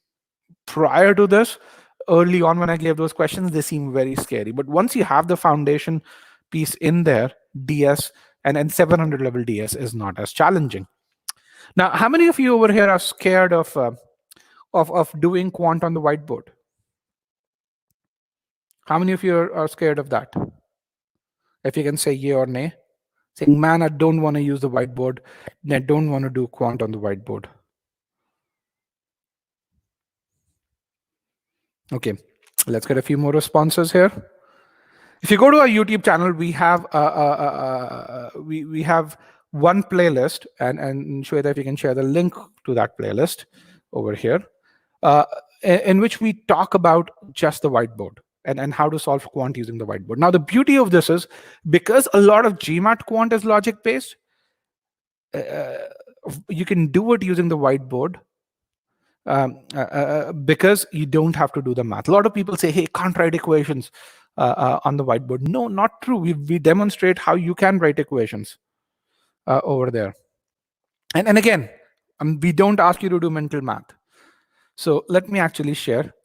Prior to this, early on when I gave those questions, they seem very scary. But once you have the foundation piece in there, DS and 700 level DS is not as challenging. Now, how many of you over here are scared of doing quant on the whiteboard? How many of you are scared of that? If you can say yay or nay. Saying, man, I don't want to use the whiteboard. I don't want to do quant on the whiteboard. Okay, let's get a few more responses here. If you go to our YouTube channel, we have we have one playlist, and Shweta, if you can share the link to that playlist over here, in which we talk about just the whiteboard and how to solve quant using the whiteboard. Now, the beauty of this is, because a lot of GMAT quant is logic based, you can do it using the whiteboard, because you don't have to do the math. A lot of people say, hey, can't write equations on the whiteboard. No, not true. We demonstrate how you can write equations over there. And again, we don't ask you to do mental math. So let me actually share.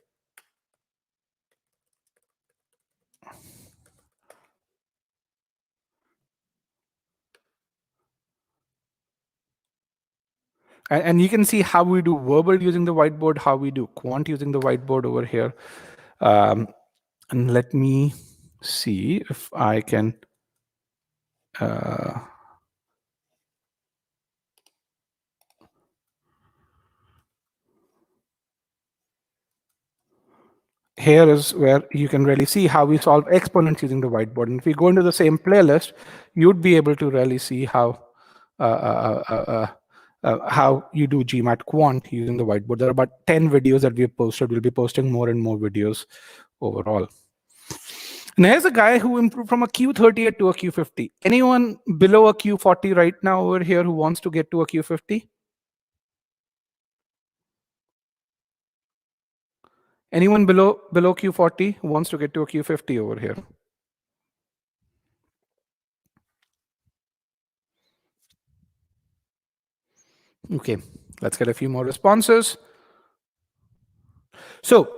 And you can see how we do verbal using the whiteboard, how we do quant using the whiteboard over here. And let me see if I can. Here is where you can really see how we solve exponents using the whiteboard. And if we go into the same playlist, you'd be able to really see how you do GMAT quant using the whiteboard. There are about 10 videos that we have posted. We'll be posting more and more videos overall. And here's a guy who improved from a Q38 to a Q50. Anyone below a Q40 right now over here who wants to get to a Q50? Anyone below Q40 who wants to get to a Q50 over here? Okay, let's get a few more responses. So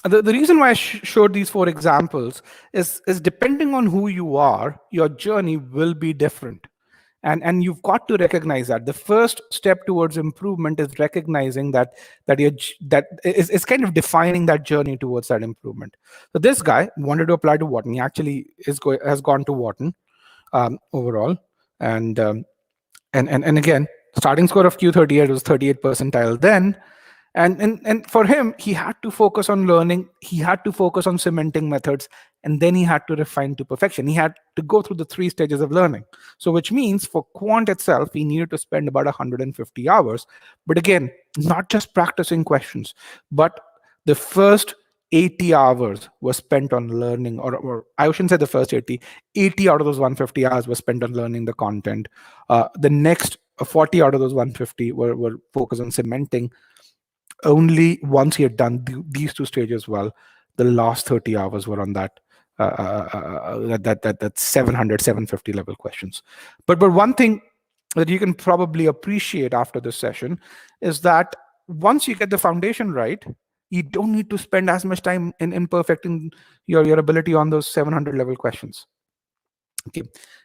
the reason why I showed these 4 examples is depending on who you are, your journey will be different. And you've got to recognize that. The first step towards improvement is recognizing that is kind of defining that journey towards that improvement. So this guy wanted to apply to Wharton. He actually has gone to Wharton overall. And again, starting score of Q38 was 38th percentile then. And for him, he had to focus on learning. He had to focus on cementing methods, and then he had to refine to perfection. He had to go through the 3 stages of learning. So which means for quant itself, he needed to spend about 150 hours. But again, not just practicing questions, but the first 80 hours was spent on learning, or I shouldn't say the first 80 out of those 150 hours were spent on learning the content. The next 40 out of those 150 were focused on cementing. Only once he had done these 2 stages well, the last 30 hours were on that 700, 750 level questions. But one thing that you can probably appreciate after this session is that once you get the foundation right, you don't need to spend as much time in perfecting your ability on those 700 level questions. Okay,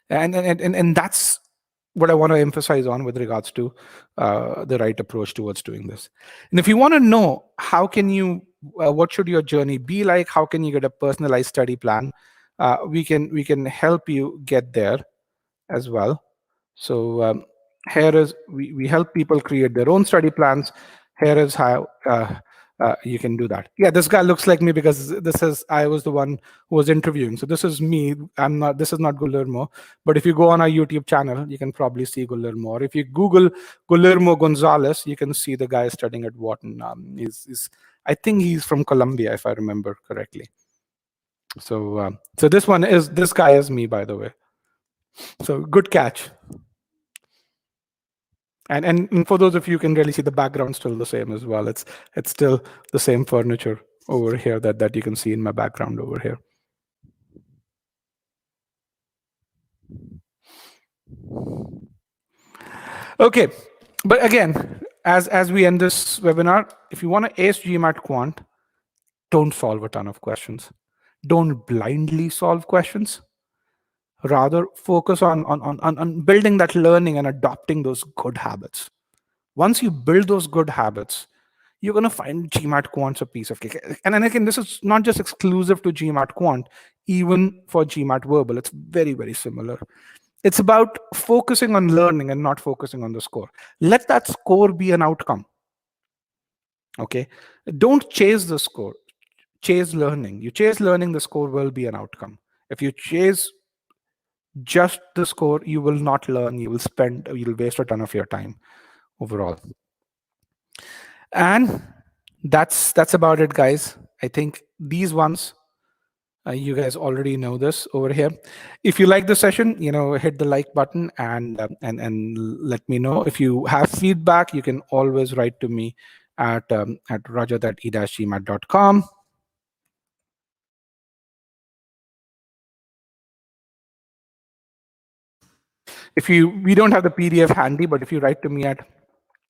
and that's what I want to emphasize on with regards to the right approach towards doing this. And if you want to know how can you, what should your journey be like, how can you get a personalized study plan, we can help you get there as well. So Here is, we help people create their own study plans. Here is how you can do that. Yeah, this guy looks like me because this is, I was the one who was interviewing. So this is me. I'm not, this is not Guillermo. But if you go on our YouTube channel, you can probably see Guillermo. Or if you Google Guillermo Gonzalez, you can see the guy studying at Wharton. He's I think he's from Colombia, if I remember correctly. So so this guy is me, by the way. So good catch. And for those of you who can really see, the background's still the same as well. It's still the same furniture over here that you can see in my background over here. Okay, but again, as we end this webinar, if you want to ace GMAT Quant, don't solve a ton of questions. Don't blindly solve questions. Rather, focus on building that learning and adopting those good habits. Once you build those good habits, you're going to find GMAT Quant's a piece of cake. And then again, this is not just exclusive to GMAT Quant, even for GMAT Verbal. It's very, very similar. It's about focusing on learning and not focusing on the score. Let that score be an outcome. Okay? Don't chase the score. Chase learning. You chase learning, the score will be an outcome. If you chase just the score, you will not learn. You'll waste a ton of your time overall. And that's about it, guys. I think these ones, you guys already know this over here. If you like the session, hit the like button and let me know. If you have feedback, you can always write to me at rajat@e-gmat.com. We don't have the PDF handy, but if you write to me at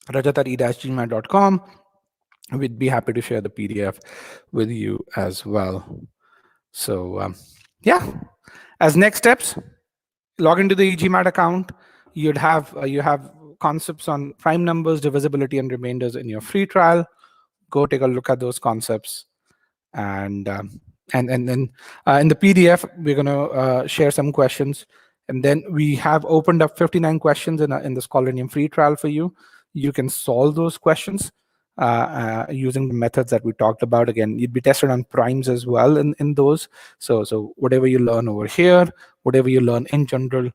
rajat@e-gmat.com, we'd be happy to share the PDF with you as well. So yeah, as next steps, log into the GMAT account. You have concepts on prime numbers, divisibility, and remainders in your free trial. Go take a look at those concepts, and then in the PDF we're going to share some questions, and then we have opened up 59 questions in the Scholarium free trial for you. You can solve those questions using the methods that we talked about. Again, you'd be tested on primes as well in those. So whatever you learn over here, whatever you learn in general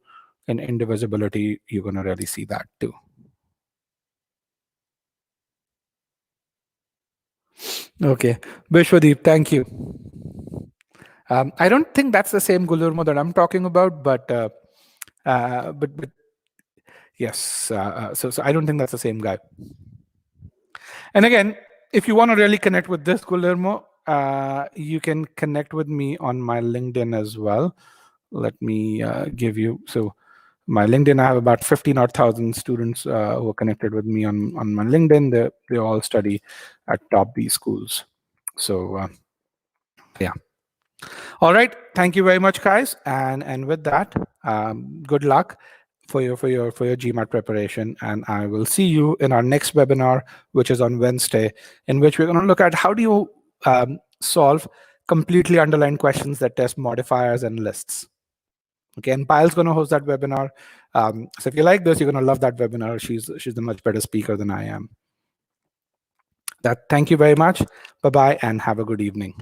in indivisibility, you're going to really see that too. Okay, Vishwadeep, thank you. I don't think that's the same Guillermo that I'm talking about, but yes. So I don't think that's the same guy. And again, if you want to really connect with this Guillermo, you can connect with me on my LinkedIn as well. Let me give you, so my LinkedIn, I have about 15,000 students who are connected with me on my LinkedIn. They all study at top B schools. So yeah. All right. Thank you very much, guys. And with that, good luck for your GMAT preparation. And I will see you in our next webinar, which is on Wednesday, in which we're going to look at how do you solve completely underlined questions that test modifiers and lists. Okay, and Payal's going to host that webinar. So if you like this, you're going to love that webinar. She's a much better speaker than I am. Thank you very much. Bye-bye, and have a good evening.